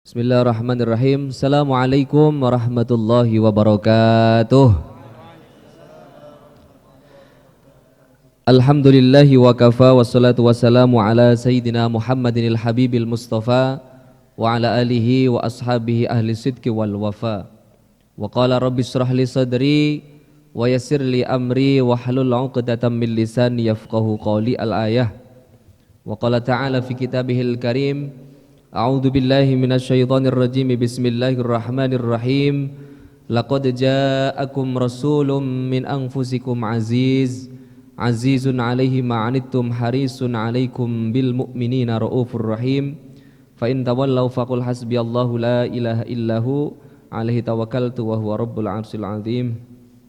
Bismillahirrahmanirrahim. Assalamualaikum warahmatullahi wabarakatuh. Alhamdulillahi wa kafa wassalatu wassalamu ala sayyidina Muhammadinil habibil mustafa wa ala alihi wa ashabihi ahli sidqi wal wafa. Wa qala rabbi shrah li sadri wa yassir li amri wa hlul 'uqdatam min lisani yafqahu qawli al-ayah. Wa qala ta'ala fi kitabihil karim, a'udzu billahi minasyaitonir rajim. Bismillahirrahmanirrahim. Laqad ja'akum rasulun min anfusikum azizun 'alaihi ma 'anittum harisun 'alaikum bil mu'minina raufur rahim. Fa in tawallaw faqul hasbiyallahu la ilaha illahu 'alaihi tawakkaltu wa huwa rabbul 'arsyil 'azim.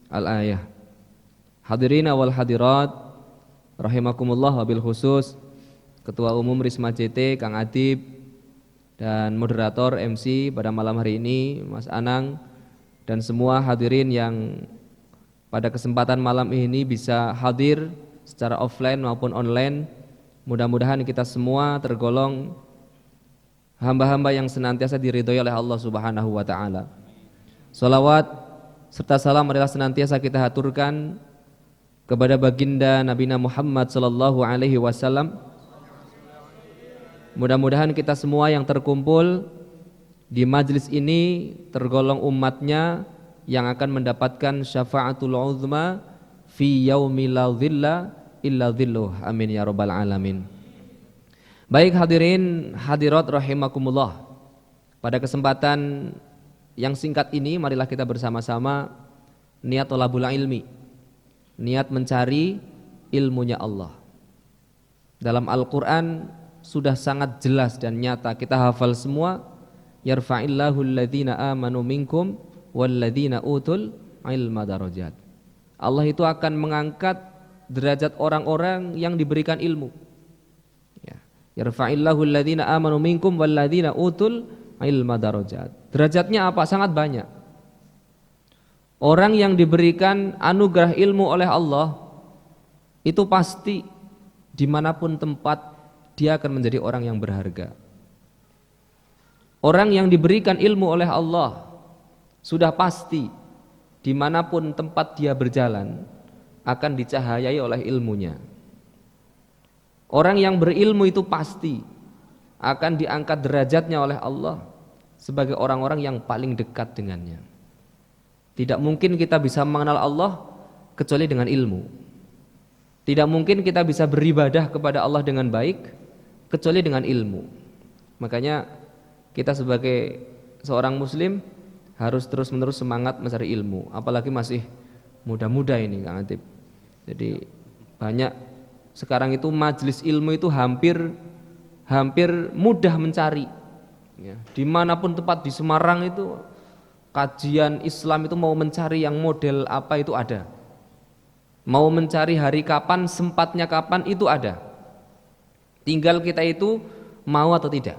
Al-ayah. Hadirin wal hadirat rahimakumullah, wabil khusus Ketua Umum Risma JT Kang Adib dan moderator MC pada malam hari ini Mas Anang, dan semua hadirin yang pada kesempatan malam ini bisa hadir secara offline maupun online. Mudah-mudahan kita semua tergolong hamba-hamba yang senantiasa diridhoi oleh Allah Subhanahu wa taala. Shalawat serta salam adalah senantiasa kita haturkan kepada baginda Nabi Muhammad sallallahu alaihi wasallam. Mudah-mudahan kita semua yang terkumpul di majlis ini tergolong umatnya yang akan mendapatkan syafaatul uzma fi yaumi la dhilla illa dhilluh. Amin ya rabbal alamin. Baik hadirin hadirat rahimakumullah, pada kesempatan yang singkat ini marilah kita bersama-sama niat thalabul ilmi, niat mencari ilmunya Allah. Dalam Al-Quran sudah sangat jelas dan nyata, kita hafal semua, yarfa'illahu alladhina amanu minkum walladhina utul ilma darajat. Allah itu akan mengangkat derajat orang-orang yang diberikan ilmu. Ya. Yarfa'illahu alladhina amanu minkum walladhina utul ilma darajat. Derajatnya apa? Sangat banyak. Orang yang diberikan anugerah ilmu oleh Allah itu pasti dimanapun tempat dia akan menjadi orang yang berharga. Orang yang diberikan ilmu oleh Allah sudah pasti dimanapun tempat dia berjalan akan dicahayai oleh ilmunya. Orang yang berilmu itu pasti akan diangkat derajatnya oleh Allah sebagai orang-orang yang paling dekat dengannya. Tidak mungkin kita bisa mengenal Allah kecuali dengan ilmu. Tidak mungkin kita bisa beribadah kepada Allah dengan baik kecuali dengan ilmu. Makanya kita sebagai seorang muslim harus terus-menerus semangat mencari ilmu, apalagi masih muda-muda ini Kang Atib. Jadi banyak sekarang itu majelis ilmu itu hampir mudah mencari ya. Dimanapun tempat di Semarang itu kajian Islam itu mau mencari yang model apa itu ada. Mau mencari hari kapan, sempatnya kapan itu ada. Tinggal kita itu mau atau tidak.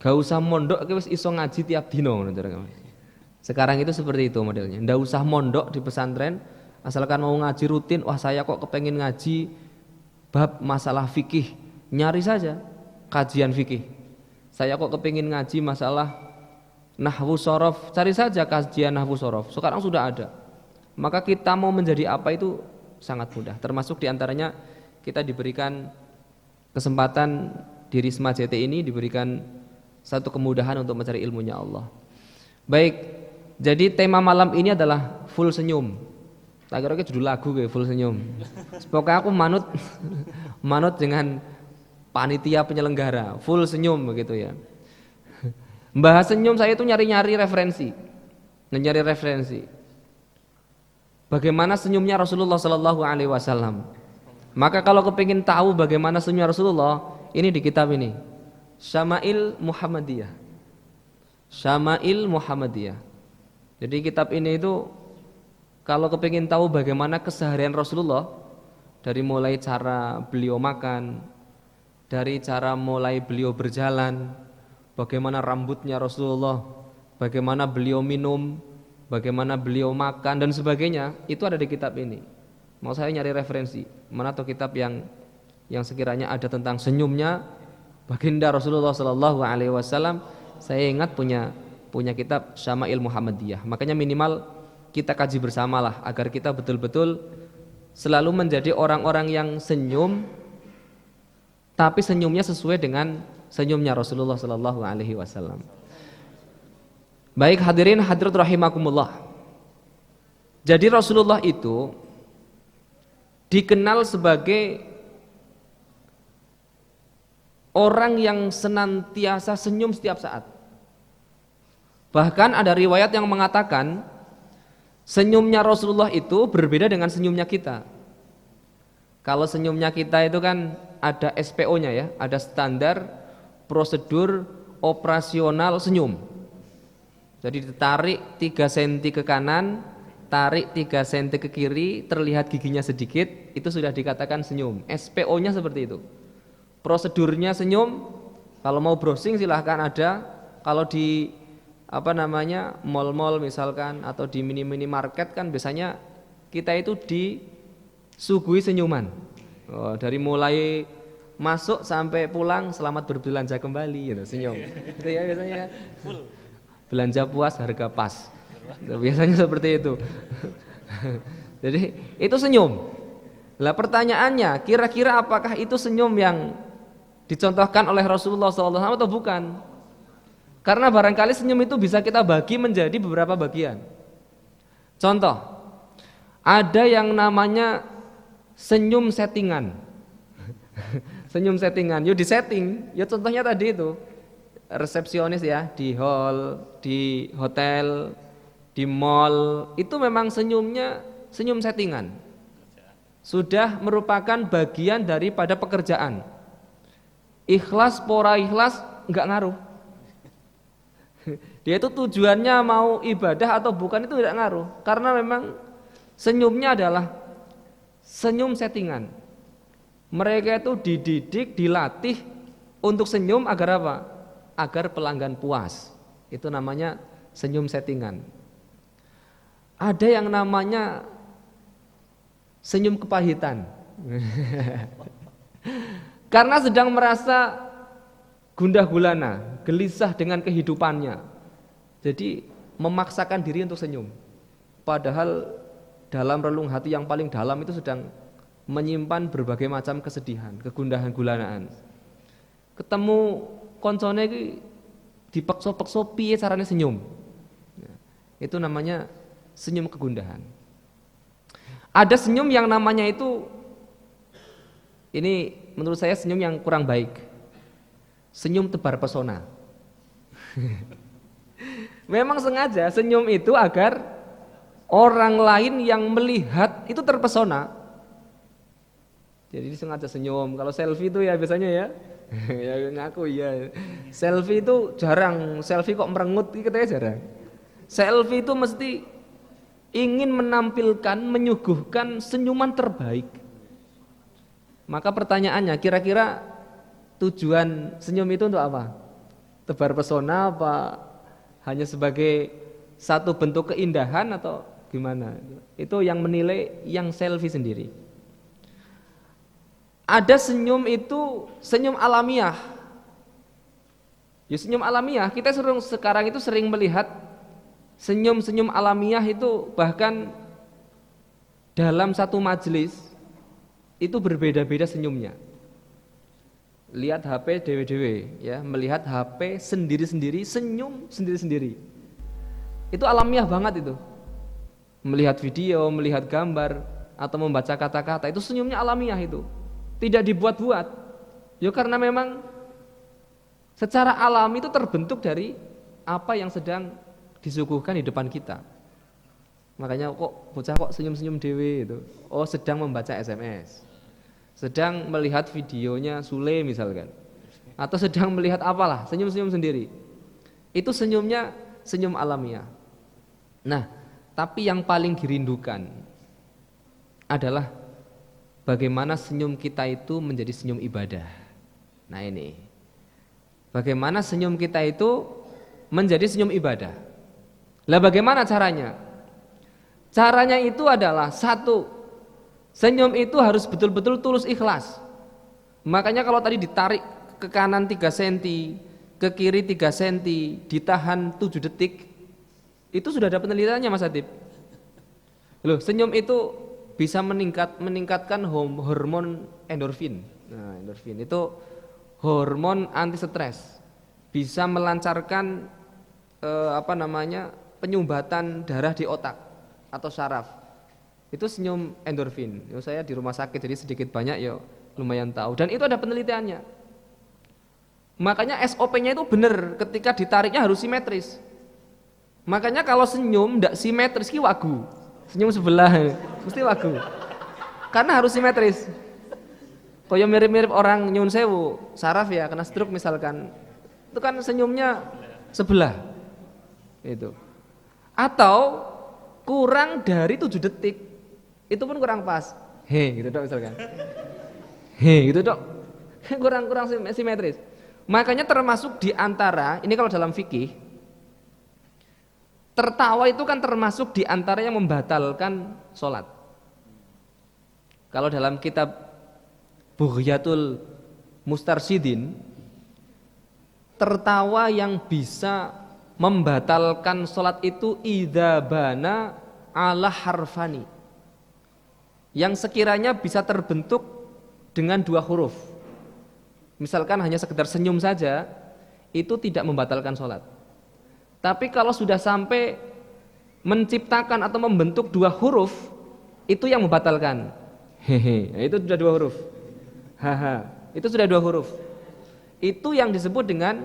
Gak usah mondok wis iso ngaji tiap dino. Sekarang itu seperti itu modelnya. Ndak usah mondok di pesantren, asalkan mau ngaji rutin. Wah saya kok kepengen ngaji bab masalah fikih, nyari saja kajian fikih. Saya kok kepengen ngaji masalah nahwu shorof, cari saja kajian nahwu shorof. Sekarang sudah ada. Maka kita mau menjadi apa itu sangat mudah. Termasuk diantaranya kita diberikan kesempatan di Risma JT ini, diberikan satu kemudahan untuk mencari ilmunya Allah. Baik, jadi tema malam ini adalah full senyum. Tak kira judul lagu kayak full senyum. Pokoknya aku manut dengan panitia penyelenggara, full senyum begitu ya. Bahas senyum saya itu nyari-nyari referensi. Bagaimana senyumnya Rasulullah Sallallahu Alaihi Wasallam. Maka kalau kepingin tahu bagaimana senyumnya Rasulullah, ini di kitab ini, Syama'il Muhammadiyah. Jadi kitab ini itu kalau kepingin tahu bagaimana keseharian Rasulullah, dari mulai cara beliau makan, dari cara mulai beliau berjalan, bagaimana rambutnya Rasulullah, bagaimana beliau minum, bagaimana beliau makan dan sebagainya, itu ada di kitab ini. Mau saya nyari referensi mana tuh kitab yang sekiranya ada tentang senyumnya baginda Rasulullah Sallallahu Alaihi Wasallam saya ingat punya kitab Syama'il Muhammadiyah. Makanya minimal kita kaji bersamalah agar kita betul-betul selalu menjadi orang-orang yang senyum, tapi senyumnya sesuai dengan senyumnya Rasulullah sallallahu alaihi wasallam. Baik hadirin hadirat rahimakumullah. Jadi Rasulullah itu dikenal sebagai orang yang senantiasa senyum setiap saat. Bahkan ada riwayat yang mengatakan senyumnya Rasulullah itu berbeda dengan senyumnya kita. Kalau senyumnya kita itu kan ada SPO-nya ya, ada standar prosedur operasional senyum. Jadi ditarik 3 cm ke kanan, tarik 3 cm ke kiri, terlihat giginya sedikit, itu sudah dikatakan senyum. SPO-nya seperti itu. Prosedurnya senyum, kalau mau browsing silahkan ada. Kalau di mall-mall misalkan atau di mini-mini market kan biasanya kita itu disuguhi senyuman. Dari mulai masuk sampai pulang selamat berbelanja kembali gitu, senyum. Itu ya biasanya. Belanja puas harga pas. Biasanya seperti itu. Jadi itu senyum. Lah pertanyaannya, kira-kira apakah itu senyum yang dicontohkan oleh Rasulullah SAW atau bukan? Karena barangkali senyum itu bisa kita bagi menjadi beberapa bagian. Contoh, ada yang namanya senyum settingan. Senyum settingan, yuk disetting. Ya contohnya tadi itu resepsionis ya di hall, di hotel, di mall, itu memang senyumnya senyum settingan. Sudah merupakan bagian daripada pekerjaan. Ikhlas pora ikhlas enggak ngaruh. Dia itu tujuannya mau ibadah atau bukan itu tidak ngaruh, karena memang senyumnya adalah senyum settingan. Mereka itu dididik, dilatih untuk senyum agar apa? Agar pelanggan puas. Itu namanya senyum settingan. Ada yang namanya senyum kepahitan. Karena sedang merasa gundah gulana, gelisah dengan kehidupannya. Jadi memaksakan diri untuk senyum. Padahal dalam relung hati yang paling dalam itu sedang menyimpan berbagai macam kesedihan, kegundahan gulanaan. Ketemu koncone iki dipekso-pekso piye carane senyum. Itu namanya senyum kegundahan. Ada senyum yang namanya itu, ini menurut saya senyum yang kurang baik. Senyum tebar pesona. Memang sengaja senyum itu agar orang lain yang melihat itu terpesona. Jadi sengaja senyum. Kalau selfie itu ya biasanya ya ya ngaku ya. Selfie itu jarang, selfie kok merengut katanya jarang. Selfie itu mesti ingin menampilkan, menyuguhkan senyuman terbaik. Maka pertanyaannya, kira-kira tujuan senyum itu untuk apa? Tebar pesona apa hanya sebagai satu bentuk keindahan atau gimana? Itu yang menilai yang selfie sendiri. Ada senyum itu senyum alamiah. Ya senyum alamiah, kita sekarang itu sering melihat senyum-senyum alamiah itu, bahkan dalam satu majelis itu berbeda-beda senyumnya. Lihat HP dewe-dewe ya, melihat HP sendiri-sendiri, senyum sendiri-sendiri. Itu alamiah banget itu. Melihat video, melihat gambar atau membaca kata-kata, itu senyumnya alamiah itu. Tidak dibuat-buat. Ya karena memang secara alami itu terbentuk dari apa yang sedang disuguhkan di depan kita. Makanya kok bocah kok senyum-senyum dewe itu. Oh, sedang membaca SMS. Sedang melihat videonya Sule misalkan. Atau sedang melihat apalah, senyum-senyum sendiri. Itu senyumnya senyum alamiah. Nah, tapi yang paling dirindukan adalah bagaimana senyum kita itu menjadi senyum ibadah. Nah ini, bagaimana senyum kita itu menjadi senyum ibadah. Lah bagaimana caranya? Caranya itu adalah satu, senyum itu harus betul-betul tulus ikhlas. Makanya kalau tadi ditarik ke kanan 3 cm, ke kiri 3 cm, ditahan 7 detik, itu sudah ada penelitiannya Mas Adib. Loh, senyum itu bisa meningkatkan hormon endorfin. Nah, endorfin itu hormon anti stres. Bisa melancarkan penyumbatan darah di otak atau saraf. Itu senyum endorfin. Saya di rumah sakit jadi sedikit banyak ya lumayan tahu. Dan itu ada penelitiannya. Makanya SOP-nya itu benar, ketika ditariknya harus simetris. Makanya kalau senyum tidak simetris ki wagu. Senyum sebelah mesti wagu. Karena harus simetris. Kaya mirip-mirip orang nyun sewu, saraf ya, kena stroke misalkan. Itu kan senyumnya sebelah. Itu. Atau kurang dari 7 detik. Itu pun kurang pas. Gitu dok misalkan. Gitu dok. Kurang simetris. Makanya termasuk di antara, ini kalau dalam fikih, tertawa itu kan termasuk di antara yang membatalkan sholat. Kalau dalam kitab Bughyatul Mustarsyidin, tertawa yang bisa membatalkan sholat itu idza bana ala harfani, yang sekiranya bisa terbentuk dengan 2 huruf. Misalkan hanya sekedar senyum saja, itu tidak membatalkan sholat. Tapi kalau sudah sampai menciptakan atau membentuk 2 huruf, itu yang membatalkan. Itu sudah 2 huruf. Itu sudah 2 huruf. Itu yang disebut dengan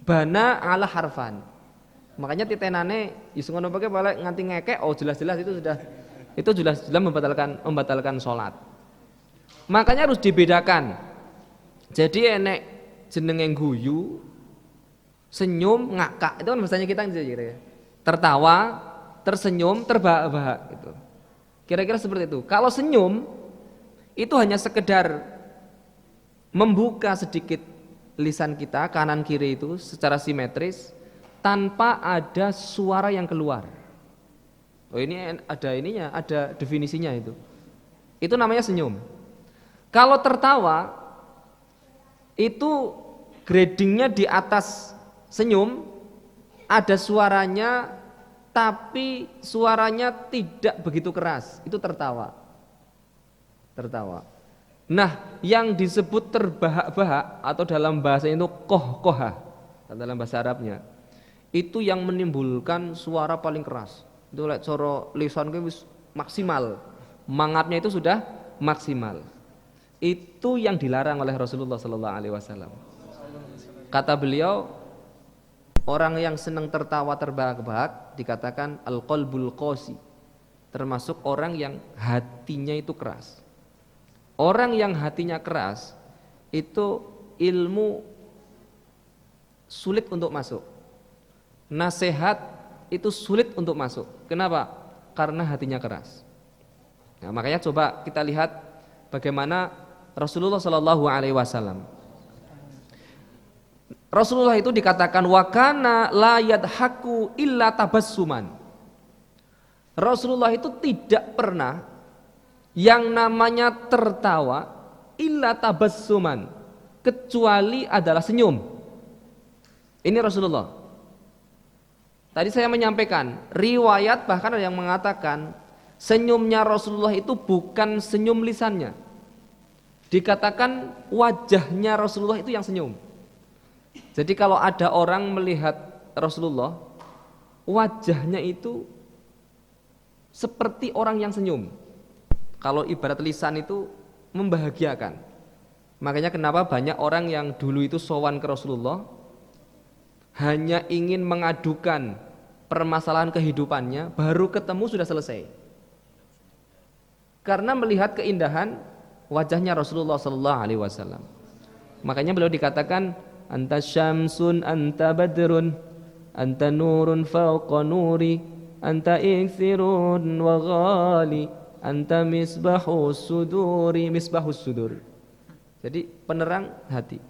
bana ala harfan. Makanya titenane isungono pakai balik nganti ngekek, jelas-jelas itu jelas membatalkan sholat. Makanya harus dibedakan. Jadi enek jenenge guyu, senyum, ngakak, itu kan bahasanya kita ya. Tertawa, tersenyum, terbahak-bahak gitu. Kira-kira seperti itu. Kalau senyum itu hanya sekedar membuka sedikit lisan kita kanan kiri itu secara simetris tanpa ada suara yang keluar. Ini ada definisinya itu. Itu namanya senyum. Kalau tertawa itu gradingnya di atas senyum, ada suaranya tapi suaranya tidak begitu keras, itu tertawa. Nah, yang disebut terbahak-bahak atau dalam bahasa itu kohah dalam bahasa Arabnya, itu yang menimbulkan suara paling keras. Itu lek cara lisan wis maksimal, mangatnya itu sudah maksimal. Itu yang dilarang oleh Rasulullah sallallahu alaihi wasallam. Kata beliau, orang yang senang tertawa terbahak-bahak dikatakan al-qalbul qasi, termasuk orang yang hatinya itu keras. Orang yang hatinya keras itu ilmu sulit untuk masuk. Nasihat itu sulit untuk masuk. Kenapa? Karena hatinya keras. Nah, makanya coba kita lihat bagaimana Rasulullah sallallahu alaihi wasallam. Rasulullah itu dikatakan wa kana la yadhaku illa tabassuman. Rasulullah itu tidak pernah yang namanya tertawa illa tabassuman, kecuali adalah senyum. Ini Rasulullah. Tadi saya menyampaikan riwayat, bahkan ada yang mengatakan senyumnya Rasulullah itu bukan senyum lisannya. Dikatakan wajahnya Rasulullah itu yang senyum. Jadi kalau ada orang melihat Rasulullah, wajahnya itu seperti orang yang senyum. Kalau ibarat lisan itu membahagiakan. Makanya kenapa banyak orang yang dulu itu sowan ke Rasulullah hanya ingin mengadukan permasalahan kehidupannya, baru ketemu sudah selesai. Karena melihat keindahan wajahnya Rasulullah sallallahu alaihi wasallam. Makanya beliau dikatakan anta syamsun anta badrun anta nurun fawqa nuri anta iksirun wa ghali anta misbahus sudur. Jadi penerang hati.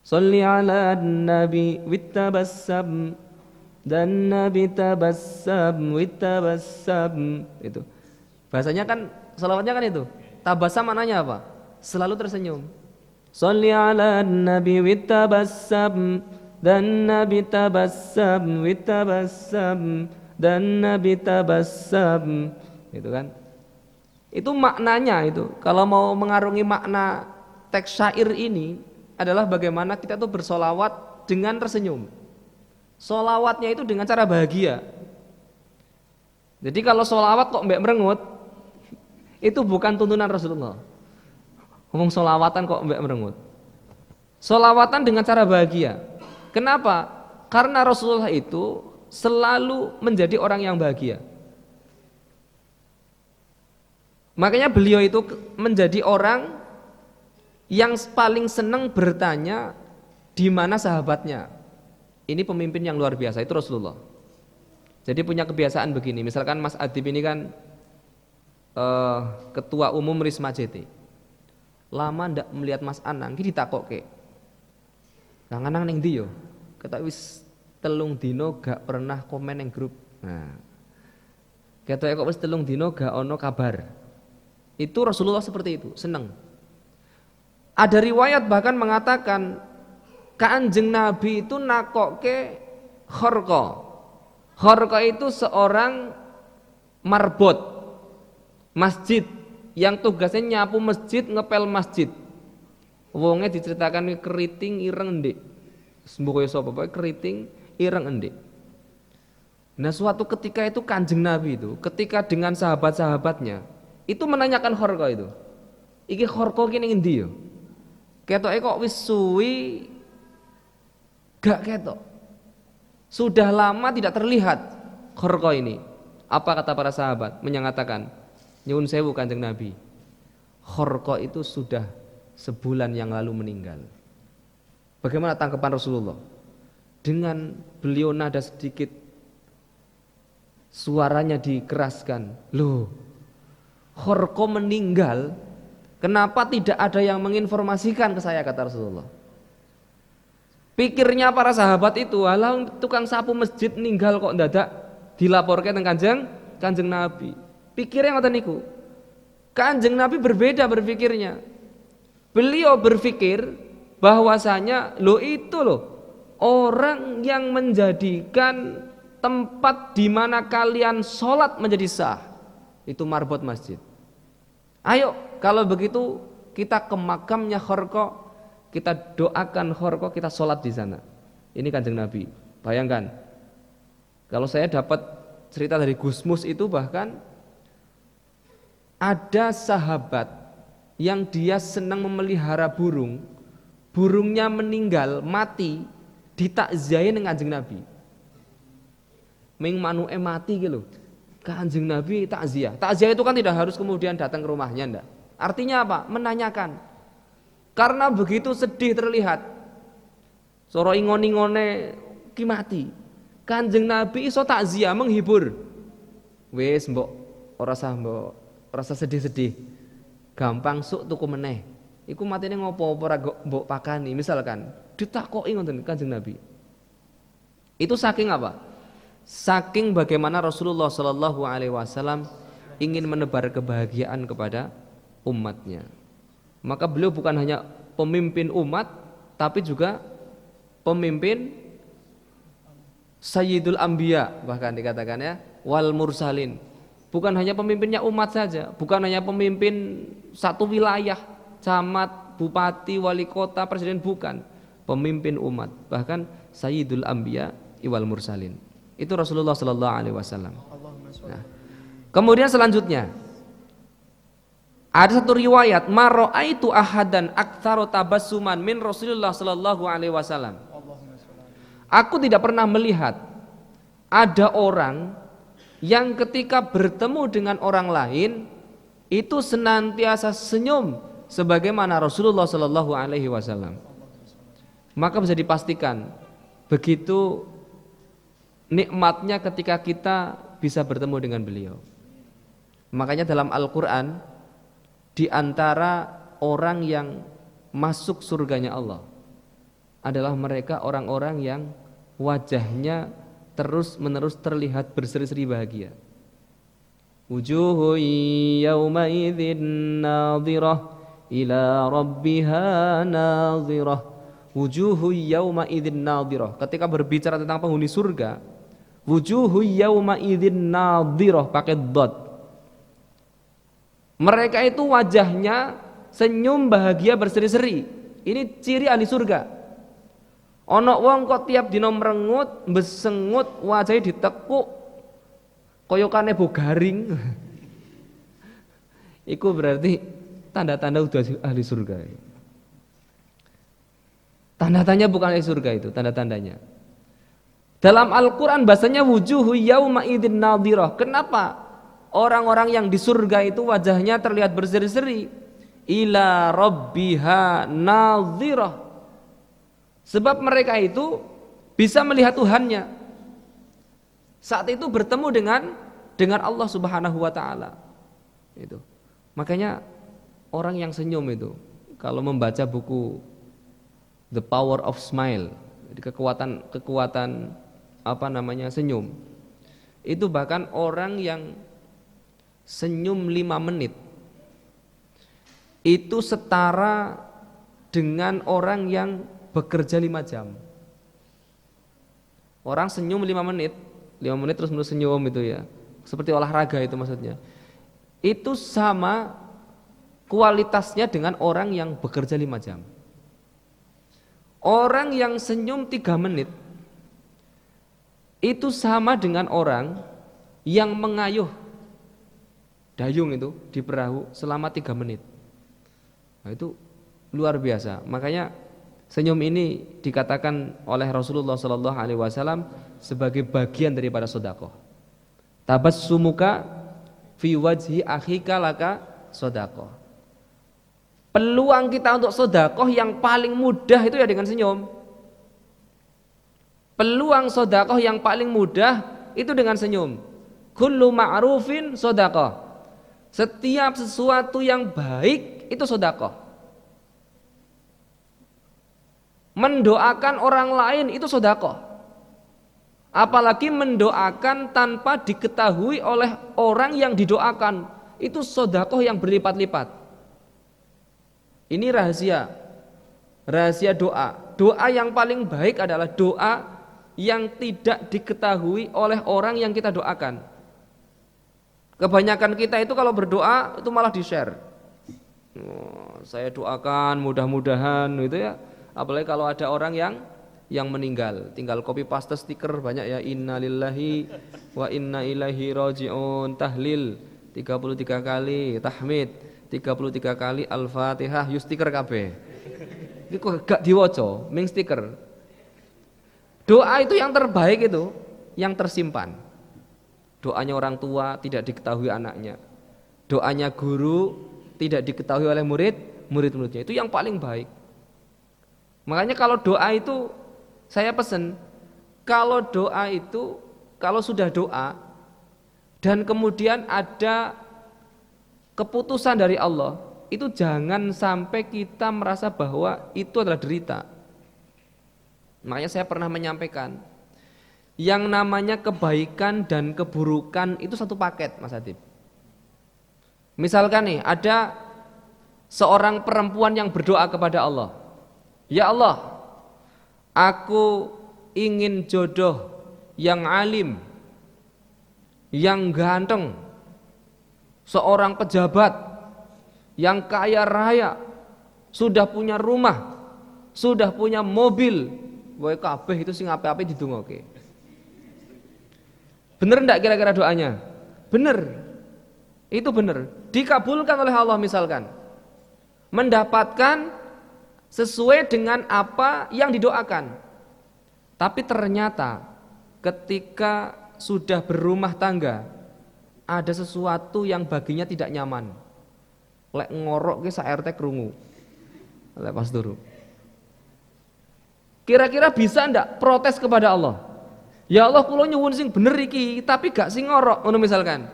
Shalli ala nabi wittabassam, dan nabi tabassam wittabassam. Itu bahasanya kan, salawatnya kan itu. Tabassam maknanya apa? Selalu tersenyum. Shalli ala nabi witabassam, dan nabi tabassam witabassam, dan nabi tabassam. Itu kan. Itu maknanya itu. Kalau mau mengarungi makna teks syair ini adalah bagaimana kita tuh bersolawat dengan tersenyum. Solawatnya itu dengan cara bahagia. Jadi kalau solawat kok mbak merengut, itu bukan tuntunan Rasulullah. Ngomong solawatan kok mbak merengut. Solawatan dengan cara bahagia. Kenapa? Karena Rasulullah itu selalu menjadi orang yang bahagia. Makanya beliau itu menjadi orang yang paling senang bertanya di mana sahabatnya. Ini pemimpin yang luar biasa, itu Rasulullah. Jadi punya kebiasaan begini, misalkan Mas Adib ini kan ketua umum Risma JT. Lama ndak melihat Mas Anang, ki ditakokke. Kang Anang ning ndi yo? Ketok wis 3 dino gak pernah komen ning grup. Nah. Ketoke kok wis 3 dino gak ono kabar. Itu Rasulullah seperti itu, senang. Ada riwayat bahkan mengatakan Kanjeng Nabi itu nakokke Khorqa. Khorqa itu seorang marbot masjid yang tugasnya nyapu masjid, ngepel masjid. Wonge diceritakan keriting ireng ndek. Sembuh sapa pokoke keriting ireng ndek. Nah, suatu ketika itu Kanjeng Nabi itu ketika dengan sahabat-sahabatnya itu menanyakan Khorqa itu. Iki Khorqa ki ning endi yo? Ketoke kok wis suwi gak ketok. Sudah lama tidak terlihat Khorqa ini. Apa kata para sahabat? Menyatakan, nyuwun sewu Kanjeng Nabi, Khorqa itu sudah sebulan yang lalu meninggal. Bagaimana tanggapan Rasulullah? Dengan beliau nada sedikit suaranya dikeraskan. Loh, Khorqa meninggal, kenapa tidak ada yang menginformasikan ke saya, kata Rasulullah. Pikirnya para sahabat itu, alah tukang sapu masjid meninggal kok ndadak dilaporkan teng Kanjeng Nabi. Pikirnya ngoten niku. Kanjeng Nabi berbeda berpikirnya. Beliau berpikir bahwasanya itu orang yang menjadikan tempat di mana kalian sholat menjadi sah. Itu marbot masjid. Ayo kalau begitu kita ke makamnya Khorqa, kita doakan Khorqa, kita sholat di sana. Ini Kanjeng Nabi. Bayangkan, kalau saya dapat cerita dari Gusmus itu bahkan ada sahabat yang dia senang memelihara burung, burungnya meninggal, mati, ditakziahi dengan Kanjeng Nabi. Ming manuke mati gitu. Kanjeng Nabi takziah. Takziah itu kan tidak harus kemudian datang ke rumahnya, ndak. Artinya apa? Menanyakan. Karena begitu sedih terlihat. Soro ingon-ingone ki mati. Kanjeng Nabi iso takziah menghibur. Wis mbok ora usah sedih-sedih. Gampang suk tuku meneh. Iku matine ngopo ora mbok pakani misalkan. Ditakoki ngoten Kanjeng Nabi. Itu saking apa? Saking bagaimana Rasulullah Shallallahu alaihi wasallam ingin menebar kebahagiaan kepada umatnya. Maka beliau bukan hanya pemimpin umat, tapi juga pemimpin Sayyidul Anbiya, bahkan dikatakan ya, wal mursalin. Bukan hanya pemimpinnya umat saja, bukan hanya pemimpin satu wilayah, camat, bupati, wali kota, presiden, bukan. Pemimpin umat, bahkan Sayyidul Anbiya wal mursalin. Itu Rasulullah sallallahu alaihi wasallam. Nah, kemudian selanjutnya ada satu riwayat, mara'aitu ahadan aktsaru tabassuman min Rasulullah sallallahu alaihi wasallam. Aku tidak pernah melihat ada orang yang ketika bertemu dengan orang lain itu senantiasa senyum sebagaimana Rasulullah sallallahu alaihi wasallam. Maka bisa dipastikan begitu nikmatnya ketika kita bisa bertemu dengan beliau. Makanya dalam Al-Qur'an di antara orang yang masuk surganya Allah adalah mereka orang-orang yang wajahnya terus-menerus terlihat berseri-seri bahagia. Wujuhun yawma idzin nadhirah ila rabbiha nadhirah wujuhu yauma idzin nadhirah. Ketika berbicara tentang penghuni surga, wujuhu yauma idzin nadhirah pakai dot. Mereka itu wajahnya senyum bahagia berseri-seri. Ini ciri ahli surga. Ono wong kok tiap dina merengut, besengut, wajahnya ditekuk kaya kanebo garing. Iku berarti tanda-tanda udah ahli surga. Tanda-tandanya bukan ahli surga itu, tanda-tandanya. Dalam Al-Qur'an bahasanya wujuhu yauma idzin nadhirah. Kenapa? Orang-orang yang di surga itu wajahnya terlihat berseri-seri. Ila rabbiha nadhirah. Sebab mereka itu bisa melihat Tuhannya. Saat itu bertemu dengan Allah Subhanahu wa taala. Itu. Makanya orang yang senyum itu kalau membaca buku The Power of Smile, kekuatan senyum. Itu bahkan orang yang senyum 5 menit itu setara dengan orang yang bekerja 5 jam. Orang senyum 5 menit terus menerus senyum itu ya. Seperti olahraga itu maksudnya. Itu sama kualitasnya dengan orang yang bekerja 5 jam. Orang yang senyum 3 menit itu sama dengan orang yang mengayuh dayung itu di perahu selama 3 menit. Nah, itu luar biasa. Makanya senyum ini dikatakan oleh Rasulullah SAW sebagai bagian daripada sedekah. Tabassumuka fi wajhi akhika laka sedekah. Peluang kita untuk sedekah yang paling mudah itu ya dengan senyum. Peluang sedekah yang paling mudah itu dengan senyum. Kullu ma'rufin sedekah. Setiap sesuatu yang baik itu sedekah. Mendoakan orang lain itu sedekah. Apalagi mendoakan tanpa diketahui oleh orang yang didoakan, itu sedekah yang berlipat-lipat. Ini rahasia doa. Doa yang paling baik adalah doa yang tidak diketahui oleh orang yang kita doakan. Kebanyakan kita itu kalau berdoa itu malah di-share. Saya doakan mudah-mudahan gitu ya. Apalagi kalau ada orang yang meninggal, tinggal copy paste stiker banyak ya, innalillahi wa inna ilaihi rajiun, tahlil 33 kali, tahmid 33 kali, al-fatihah, yus stiker kabeh. Iki kok gak diwaca, ming stiker. Doa itu yang terbaik itu, yang tersimpan. Doanya orang tua tidak diketahui anaknya. Doanya guru tidak diketahui oleh murid-muridnya. Itu yang paling baik. Makanya kalau doa itu saya pesen, kalau doa itu kalau sudah doa dan kemudian ada keputusan dari Allah, itu jangan sampai kita merasa bahwa itu adalah derita. Makanya saya pernah menyampaikan, yang namanya kebaikan dan keburukan itu satu paket, Mas Adib. Misalkan nih, ada seorang perempuan yang berdoa kepada Allah, ya Allah, aku ingin jodoh yang alim, yang ganteng, seorang pejabat, yang kaya raya, sudah punya rumah, sudah punya mobil, boy kabeh itu sing ape-ape didongoke. Bener enggak kira-kira doanya? Bener. Itu bener. Dikabulkan oleh Allah misalkan. Mendapatkan sesuai dengan apa yang didoakan. Tapi ternyata ketika sudah berumah tangga, ada sesuatu yang baginya tidak nyaman. Lek ngorok ke sak RT krungu. Lepas turu. Kira-kira bisa ndak protes kepada Allah? Ya Allah, kula nyuwun sing bener iki, tapi gak sing ngorok, ngono misalkan.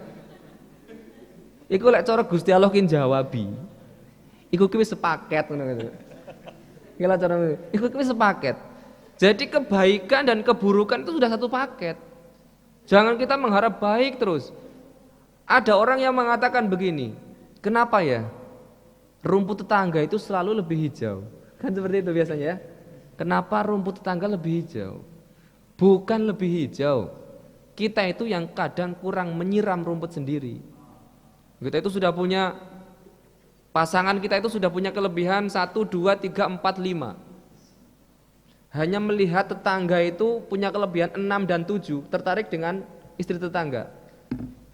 Iku lek cara Gusti Allah ki jawabi. Iku ki wis sepaket ngono gitu. Kira cara iku ki wis sepaket. Jadi kebaikan dan keburukan itu sudah satu paket. Jangan kita mengharap baik terus. Ada orang yang mengatakan begini, kenapa ya? rumput tetangga itu selalu lebih hijau. Kan seperti itu biasanya ya. Kenapa rumput tetangga lebih hijau? Bukan lebih hijau. Kita itu yang kadang kurang menyiram rumput sendiri. Kita itu sudah punya, pasangan kita itu sudah punya kelebihan 1, 2, 3, 4, 5. Hanya melihat tetangga itu punya kelebihan 6 dan 7, tertarik dengan istri tetangga.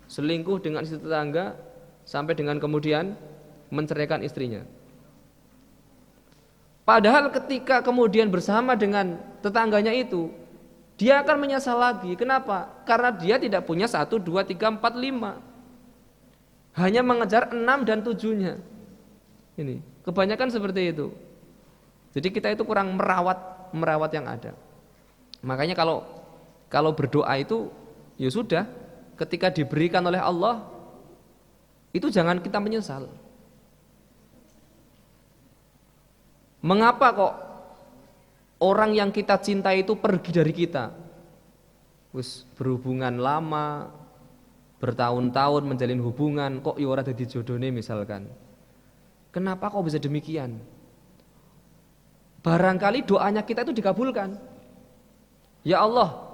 Selingkuh dengan istri tetangga sampai dengan kemudian menceraikan istrinya. Padahal ketika kemudian bersama dengan tetangganya itu, dia akan menyesal lagi. Kenapa? Karena dia tidak punya 1, 2, 3, 4, 5. Hanya mengejar 6 dan 7-nya. Ini, kebanyakan seperti itu. Jadi kita itu kurang merawat yang ada. Makanya kalau berdoa itu ya sudah, ketika diberikan oleh Allah itu jangan kita menyesal. Mengapa kok orang yang kita cintai itu pergi dari kita? Wis berhubungan lama, bertahun-tahun menjalin hubungan, kok ya ora dadi jodone misalkan. Kenapa kok bisa demikian? Barangkali doanya kita itu dikabulkan. Ya Allah,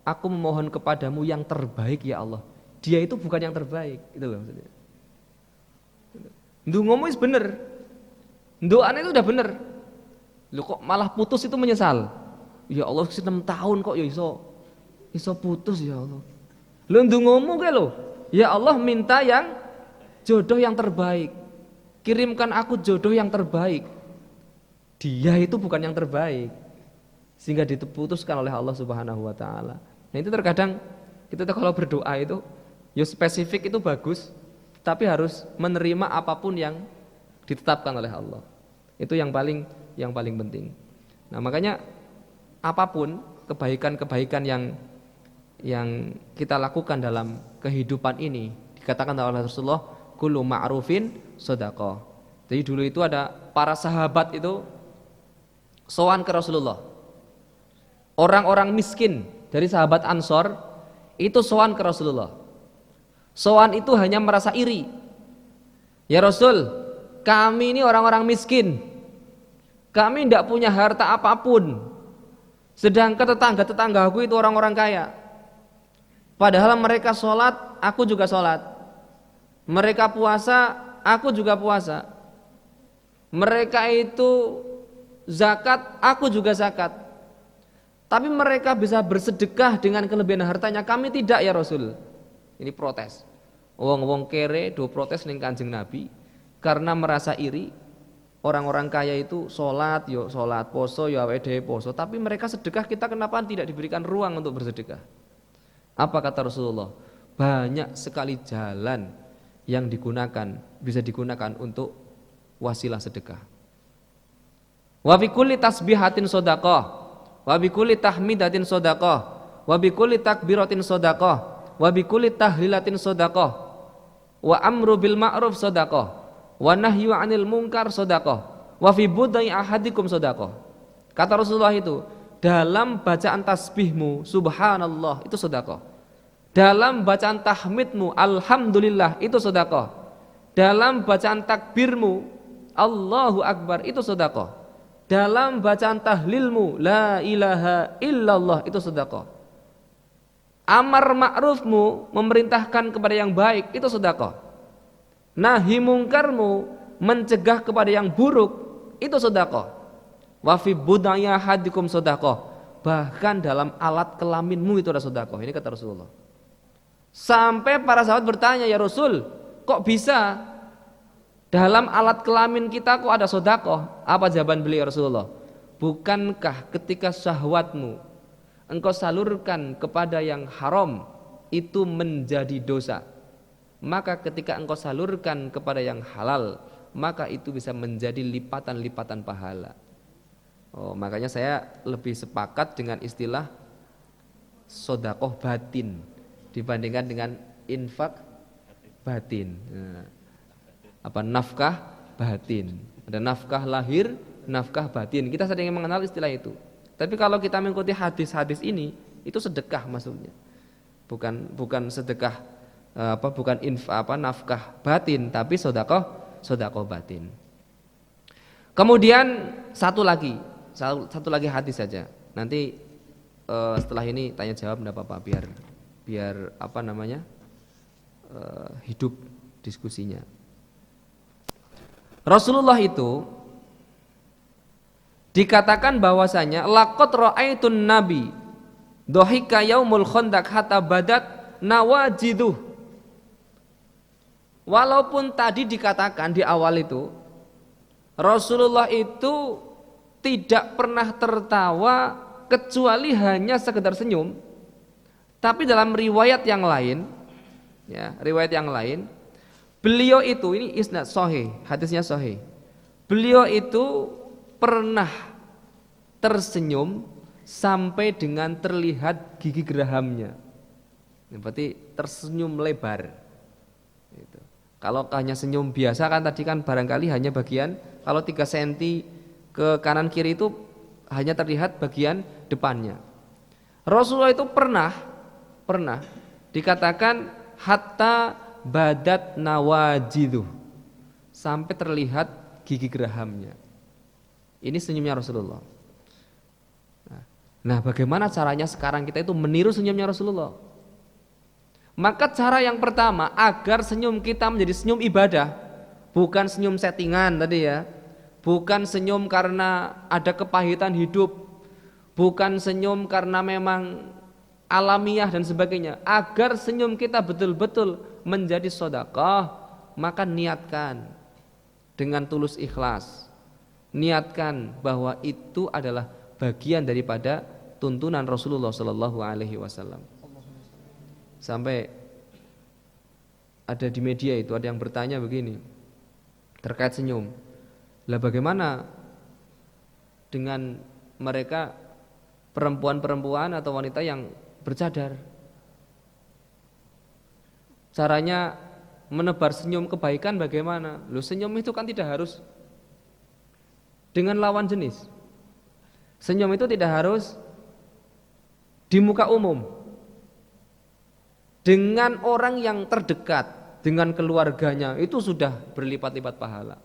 aku memohon kepadamu yang terbaik ya Allah. Dia itu bukan yang terbaik, itu loh maksudnya. Ndongamu wis bener. Doanya itu udah bener. Lu kok malah putus itu menyesal. Ya Allah 6 tahun kok ya iso putus ya Allah. Lu ndongamu ke lo. Ya Allah minta yang jodoh yang terbaik. Kirimkan aku jodoh yang terbaik. Dia itu bukan yang terbaik. Sehingga diputuskan oleh Allah Subhanahu wa taala. Nah, itu terkadang kita tuh kalau berdoa itu ya spesifik itu bagus, tapi harus menerima apapun yang ditetapkan oleh Allah. Itu yang paling penting. Nah, makanya apapun kebaikan-kebaikan yang kita lakukan dalam kehidupan ini dikatakan oleh Rasulullah, kullu ma'rufin shadaqah. Jadi dulu itu ada para sahabat itu sowan ke Rasulullah. Orang-orang miskin dari sahabat Ansor itu sowan ke Rasulullah. Sowan itu hanya merasa iri. Ya Rasul, kami ini orang-orang miskin. Kami tidak punya harta apapun. Sedangkan tetangga-tetanggaku itu orang-orang kaya. Padahal mereka sholat, aku juga sholat. Mereka puasa, aku juga puasa. Mereka itu zakat, aku juga zakat. Tapi mereka bisa bersedekah dengan kelebihan hartanya, kami tidak ya Rasul. Ini protes. Wong-wong kere do protes ning Kanjeng Nabi karena merasa iri. Orang-orang kaya itu sholat, yo sholat, poso, yo awake dhewe poso. Tapi mereka sedekah, kita kenapa tidak diberikan ruang untuk bersedekah? Apa kata Rasulullah? Banyak sekali jalan yang bisa digunakan untuk wasilah sedekah. Wa fi kulli tasbihatin shadaqah, wa bi kulli tahmidatin shadaqah, wa bi kulli takbiratin shadaqah, wa bi kulli tahlilatin shadaqah, wa amru bil ma'ruf shadaqah, wa nahyu 'anil munkar shadaqah, wa fi budai ahadikum shadaqah. Kata Rasulullah itu, dalam bacaan tasbihmu subhanallah itu sedekah. Dalam bacaan tahmidmu alhamdulillah itu sedekah. Dalam bacaan takbirmu Allahu akbar itu sedekah. Dalam bacaan tahlilmu la ilaha illallah itu sedekah. Amar ma'rufmu memerintahkan kepada yang baik itu sedekah. Nahi mungkarmu mencegah kepada yang buruk itu sedekah. Wa fi budaya hadikum sedekah. Bahkan dalam alat kelaminmu itu ada sedekah. Ini kata Rasulullah. Sampai para sahabat bertanya, ya Rasul, kok bisa dalam alat kelamin kita kok ada sedekah? Apa jawaban beliau Rasulullah? Bukankah ketika syahwatmu engkau salurkan kepada yang haram itu menjadi dosa? Maka ketika engkau salurkan kepada yang halal, maka itu bisa menjadi lipatan-lipatan pahala. Oh, makanya saya lebih sepakat dengan istilah sedekah batin dibandingkan dengan infak batin. Nah, apa nafkah batin? Ada nafkah lahir, nafkah batin. Kita sering mengenal istilah itu. Tapi kalau kita mengikuti hadis-hadis ini, itu sedekah maksudnya. Bukan sedekah bukan nafkah batin, tapi sedekah batin. Kemudian satu lagi hadis saja. Nanti setelah ini tanya jawab enggak apa-apa, biar apa namanya? Hidup diskusinya. Rasulullah itu dikatakan bahwasanya laqad ra'aitun nabi dhahika yaumul khandaq hatta badat nawajiduh. Walaupun tadi dikatakan di awal itu Rasulullah itu tidak pernah tertawa kecuali hanya sekedar senyum, tapi dalam riwayat yang lain, ya, beliau itu, ini isnad sahih, hadisnya sahih, beliau itu pernah tersenyum sampai dengan terlihat gigi gerahamnya. Berarti tersenyum lebar. Gitu. Kalau hanya senyum biasa kan tadi kan barangkali hanya bagian, kalau 3 cm ke kanan kiri itu hanya terlihat bagian depannya. Rasulullah itu pernah dikatakan hatta badat nawajiduh, sampai terlihat gigi gerahamnya. Ini senyumnya Rasulullah. Nah, bagaimana caranya sekarang kita itu meniru senyumnya Rasulullah? Maka cara yang pertama agar senyum kita menjadi senyum ibadah, bukan senyum settingan tadi ya, bukan senyum karena ada kepahitan hidup, bukan senyum karena memang alamiah dan sebagainya. Agar senyum kita betul-betul menjadi sedekah, maka niatkan dengan tulus ikhlas. Niatkan bahwa itu adalah bagian daripada tuntunan Rasulullah Sallallahu Alaihi Wasallam. Sampai ada di media itu ada yang bertanya begini terkait senyum. Lah bagaimana dengan mereka perempuan-perempuan atau wanita yang bercadar? Caranya menebar senyum kebaikan bagaimana? Loh, senyum itu kan tidak harus dengan lawan jenis. Senyum itu tidak harus di muka umum. Dengan orang yang terdekat, dengan keluarganya itu sudah berlipat-lipat pahala.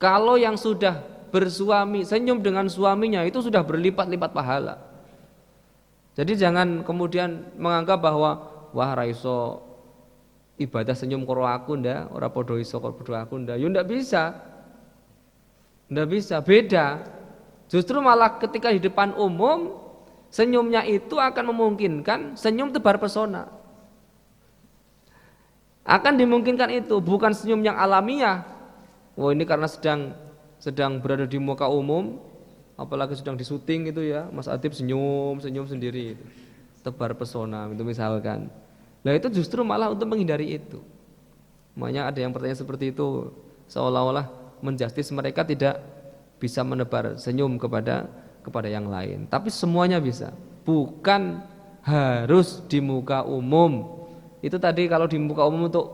Kalau yang sudah bersuami, senyum dengan suaminya itu sudah berlipat-lipat pahala. Jadi jangan kemudian menganggap bahwa wah raiso ibadah senyum karo aku ndak, ora padha iso karo aku ndak. Ya ndak bisa. Ndak bisa, beda. Justru malah ketika di depan umum senyumnya itu akan memungkinkan senyum tebar pesona. Akan dimungkinkan itu, bukan senyum yang alamiah. Wah, ini karena sedang berada di muka umum, apalagi sedang di syuting itu ya, Mas Adib senyum sendiri itu. Tebar pesona itu misalkan. Nah, itu justru malah untuk menghindari itu. Makanya ada yang bertanya seperti itu, seolah-olah menjustis mereka tidak bisa menebar senyum kepada yang lain. Tapi semuanya bisa, bukan harus di muka umum. Itu tadi kalau di muka umum untuk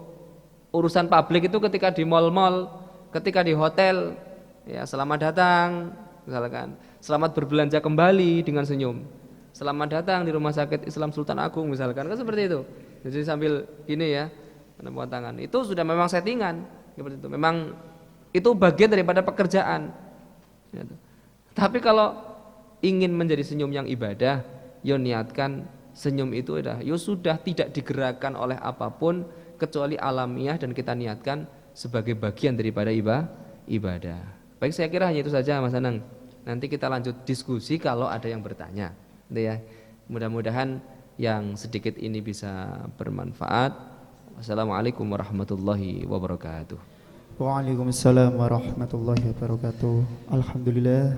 urusan publik itu ketika di mal-mal, ketika di hotel, ya selamat datang misalkan, selamat berbelanja kembali dengan senyum, selamat datang di Rumah Sakit Islam Sultan Agung misalkan, kan seperti itu. Jadi sambil ini ya menepuk tangan, itu sudah memang settingan seperti itu, memang itu bagian daripada pekerjaan. Tapi kalau ingin menjadi senyum yang ibadah, ya niatkan senyum itu ya sudah tidak digerakkan oleh apapun kecuali alamiah dan kita niatkan sebagai bagian daripada ibadah. Baik, saya kira hanya itu saja Mas Anang. Nanti kita lanjut diskusi kalau ada yang bertanya. Ya. Mudah-mudahan yang sedikit ini bisa bermanfaat. Wassalamualaikum warahmatullahi wabarakatuh. Waalaikumsalam warahmatullahi wabarakatuh. Alhamdulillah.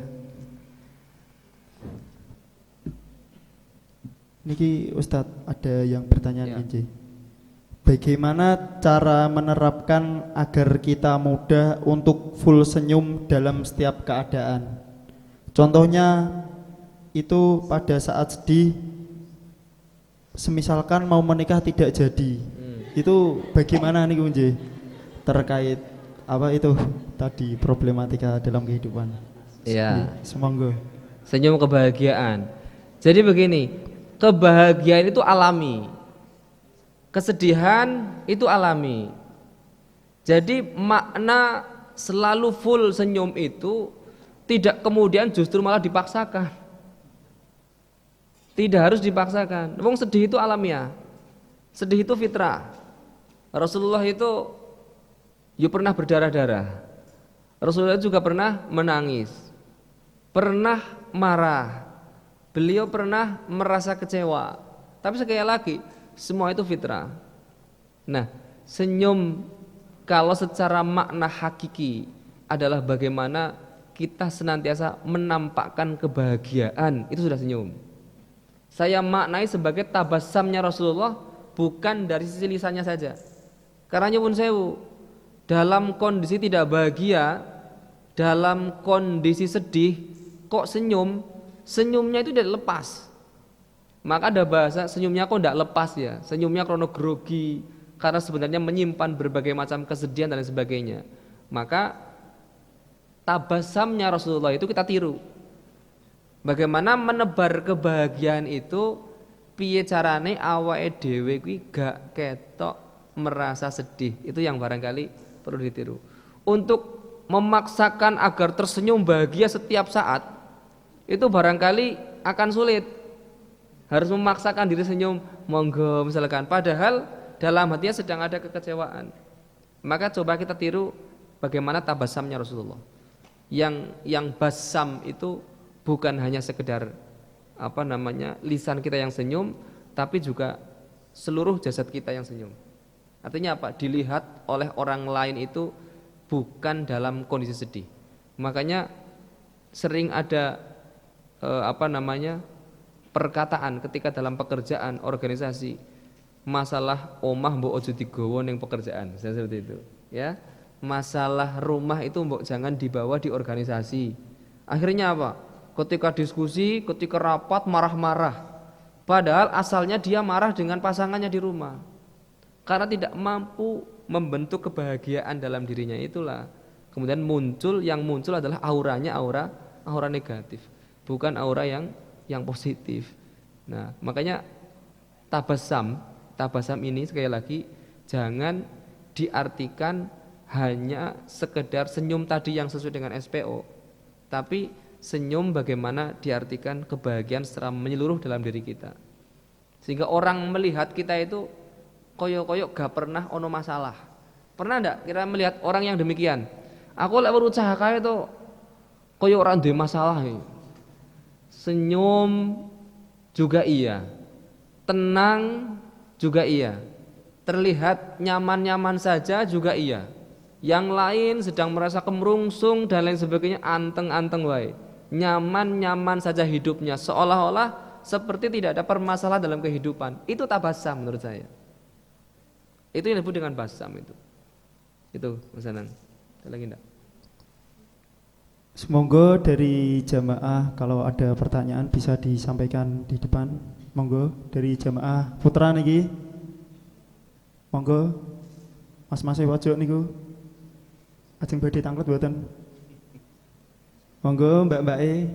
Niki Ustadz ada yang bertanya nih. Bagaimana cara menerapkan agar kita mudah untuk full senyum dalam setiap keadaan? Contohnya itu pada saat sedih, semisalkan mau menikah tidak jadi. Itu bagaimana nih Unji? Terkait apa itu tadi problematika dalam kehidupan? Iya. Semoga. Senyum kebahagiaan. Jadi begini, kebahagiaan itu alami, kesedihan itu alami. Jadi makna selalu full senyum itu tidak kemudian justru malah dipaksakan. Tidak harus dipaksakan. Wong sedih itu alamiah. Sedih itu fitrah. Rasulullah itu pernah berdarah-darah. Rasulullah juga pernah menangis. Pernah marah. Beliau pernah merasa kecewa. Tapi sekali lagi, semua itu fitrah. Nah, senyum kalau secara makna hakiki adalah bagaimana kita senantiasa menampakkan kebahagiaan, itu sudah senyum. Saya maknai sebagai tabassamnya Rasulullah, bukan dari sisi lisannya saja. Karena nyuwun sewu, dalam kondisi tidak bahagia, dalam kondisi sedih, kok senyum, senyumnya itu tidak lepas. Maka ada bahasa senyumnya kok tidak lepas ya, senyumnya krono grogi, karena sebenarnya menyimpan berbagai macam kesedihan dan lain sebagainya. Maka tabassamnya Rasulullah itu kita tiru. Bagaimana menebar kebahagiaan itu, piye carane awake dhewe kuwi gak ketok merasa sedih. Itu yang barangkali perlu ditiru. Untuk memaksakan agar tersenyum bahagia setiap saat, itu barangkali akan sulit. Harus memaksakan diri senyum, monggo misalkan, padahal dalam hatinya sedang ada kekecewaan. Maka coba kita tiru bagaimana tabassamnya Rasulullah. Yang basam itu bukan hanya sekedar lisan kita yang senyum, tapi juga seluruh jasad kita yang senyum. Artinya apa? Dilihat oleh orang lain itu bukan dalam kondisi sedih. Makanya sering ada perkataan ketika dalam pekerjaan, organisasi, masalah omah mbok ojo digowo ning pekerjaan, seperti itu ya. Masalah rumah itu mbok jangan dibawa di organisasi. Akhirnya apa? Ketika diskusi, ketika rapat marah-marah, padahal asalnya dia marah dengan pasangannya di rumah karena tidak mampu membentuk kebahagiaan dalam dirinya. Itulah kemudian yang muncul adalah auranya aura negatif, bukan aura yang positif. Nah, makanya Tabassam ini sekali lagi jangan diartikan hanya sekedar senyum tadi yang sesuai dengan SPO, tapi senyum bagaimana diartikan kebahagiaan secara menyeluruh dalam diri kita, sehingga orang melihat kita itu koyok-koyok gak pernah ono masalah. Pernah enggak kira melihat orang yang demikian? Aku lek berusaha kae itu koyok orang duwe masalah. Senyum juga iya, tenang juga iya, terlihat nyaman-nyaman saja juga iya. Yang lain sedang merasa kemerungsung dan lain sebagainya, anteng-anteng wae, nyaman-nyaman saja hidupnya, seolah-olah seperti tidak ada permasalahan dalam kehidupan. Itu tabassam menurut saya. Itu yang disebut dengan basam itu. Itu Mas Anan. Ada lagi enggak? Semoga dari jamaah kalau ada pertanyaan bisa disampaikan di depan. Monggo dari jamaah putra niki. Monggo. Mas-mas pojok niku. Ajeng badhe tanglet mboten? Monggo Mbak-mbake.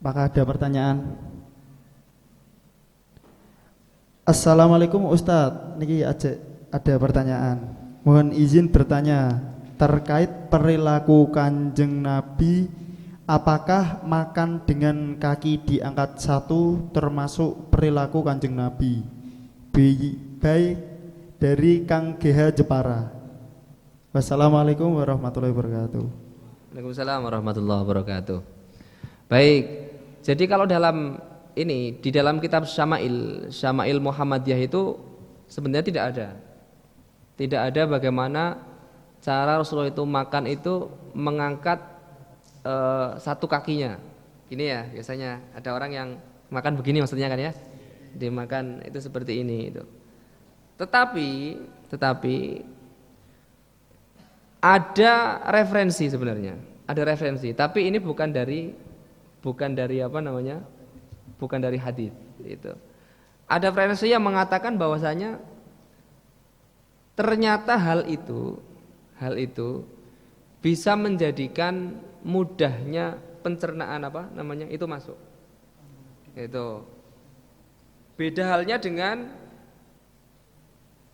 Apakah ada pertanyaan? Assalamualaikum Ustadz. Niki ada pertanyaan. Mohon izin bertanya terkait perilaku Kanjeng Nabi. Apakah makan dengan kaki diangkat satu termasuk perilaku Kanjeng Nabi? Baik dari Kang GH Jepara. Wassalamualaikum warahmatullahi wabarakatuh. Waalaikumsalam warahmatullahi wabarakatuh. Baik, jadi kalau di dalam kitab Syama'il Muhammadiyah itu sebenarnya tidak ada bagaimana cara Rasulullah itu makan itu mengangkat satu kakinya. Ini ya biasanya ada orang yang makan begini maksudnya kan ya, dia makan itu seperti ini itu. Tetapi ada referensi sebenarnya, tapi ini bukan dari hadis itu. Ada referensi yang mengatakan bahwasanya ternyata hal itu bisa menjadikan mudahnya pencernaan itu masuk. Itu beda halnya dengan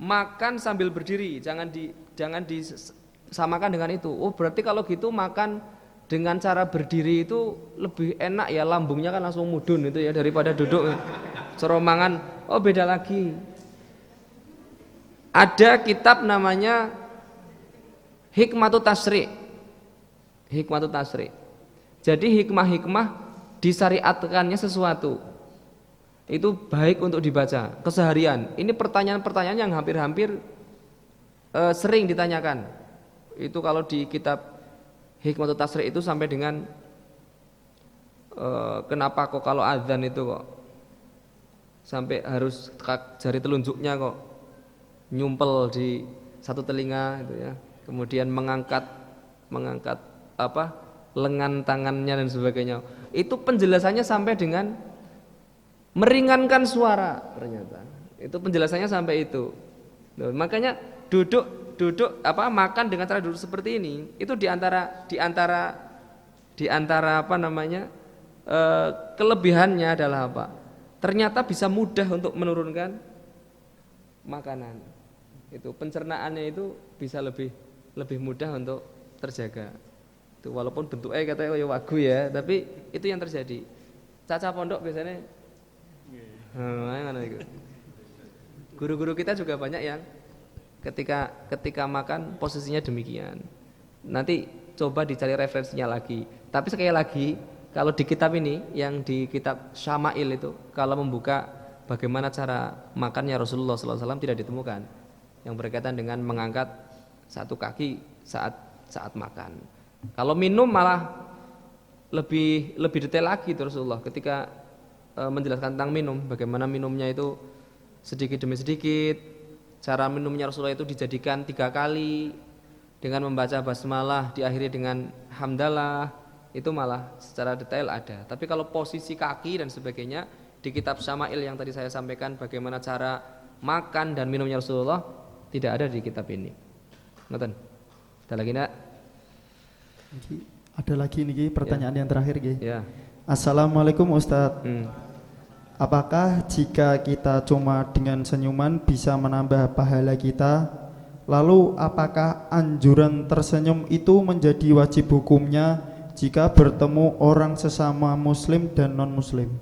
makan sambil berdiri, jangan samakan dengan itu. Oh berarti kalau gitu makan dengan cara berdiri itu lebih enak ya, lambungnya kan langsung mudun itu ya daripada duduk ceromangan. Oh beda lagi. Ada kitab namanya Hikmatut Tasyri'. Hikmatut Tasyri'. Jadi hikmah-hikmah disyariatkannya sesuatu itu baik untuk dibaca keseharian. Ini pertanyaan-pertanyaan yang hampir-hampir sering ditanyakan. Itu kalau di kitab Hikmatut Tasyri' itu sampai dengan kenapa kok kalau azan itu kok sampai harus jari telunjuknya kok nyumpel di satu telinga itu ya. Kemudian mengangkat apa lengan tangannya dan sebagainya. Itu penjelasannya sampai dengan meringankan suara ternyata. Itu penjelasannya sampai itu. Loh, makanya duduk apa makan dengan cara duduk seperti ini itu diantara apa namanya kelebihannya adalah apa? Ternyata bisa mudah untuk menurunkan makanan. Itu pencernaannya itu bisa lebih mudah untuk terjaga. Itu walaupun bentuknya katanya ya wagu ya, tapi itu yang terjadi. Caca pondok biasanya guru-guru kita juga banyak yang ketika makan posisinya demikian. Nanti coba dicari referensinya lagi. Tapi sekali lagi kalau di kitab ini yang di kitab Syama'il itu kalau membuka bagaimana cara makannya Rasulullah SAW tidak ditemukan yang berkaitan dengan mengangkat satu kaki saat makan. Kalau minum malah lebih detail lagi itu Rasulullah ketika menjelaskan tentang minum, bagaimana minumnya itu sedikit demi sedikit. Cara minumnya Rasulullah itu dijadikan 3 kali dengan membaca basmalah diakhiri dengan hamdalah, itu malah secara detail ada. Tapi kalau posisi kaki dan sebagainya di kitab Syama'il yang tadi saya sampaikan bagaimana cara makan dan minumnya Rasulullah tidak ada di kitab ini. Ngoten. Ada lagi nak? Ada lagi nih pertanyaan yang terakhir Ki. Ya. Assalamualaikum Ustadz. Apakah jika kita cuma dengan senyuman bisa menambah pahala kita? Lalu apakah anjuran tersenyum itu menjadi wajib hukumnya jika bertemu orang sesama muslim dan non muslim?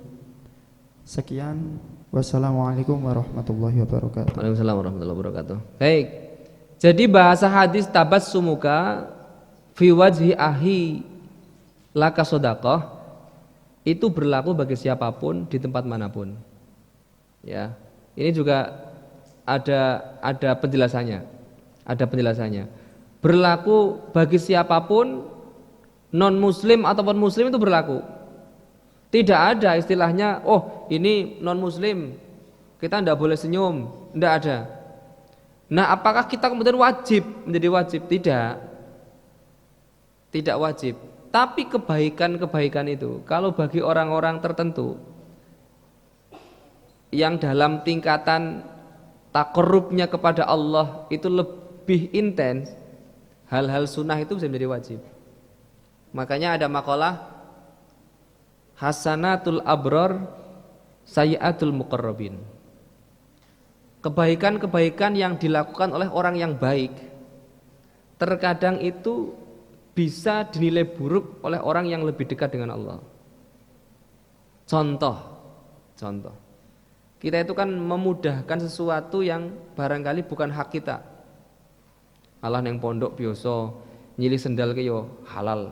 Sekian. Wassalamualaikum warahmatullahi wabarakatuh. Waalaikumsalam warahmatullahi wabarakatuh. Baik. Jadi bahasa hadis tabassumuka fi wajhi ahi laka shadaqah itu berlaku bagi siapapun di tempat manapun. Ya. Ini juga ada penjelasannya. Ada penjelasannya. Berlaku bagi siapapun non muslim ataupun muslim itu berlaku. Tidak ada istilahnya, oh ini non muslim kita tidak boleh senyum, tidak ada. Nah apakah kita kemudian menjadi wajib? Tidak wajib. Tapi kebaikan-kebaikan itu kalau bagi orang-orang tertentu yang dalam tingkatan takarrubnya kepada Allah itu lebih intens, hal-hal sunnah itu bisa menjadi wajib. Makanya ada makalah Hasanatul Abrar Sayyiatul Muqarrabin. Kebaikan-kebaikan yang dilakukan oleh orang yang baik terkadang itu bisa dinilai buruk oleh orang yang lebih dekat dengan Allah. Contoh kita itu kan memudahkan sesuatu yang barangkali bukan hak kita. Allah yang pondok biasa nyilih sendal ke yo halal.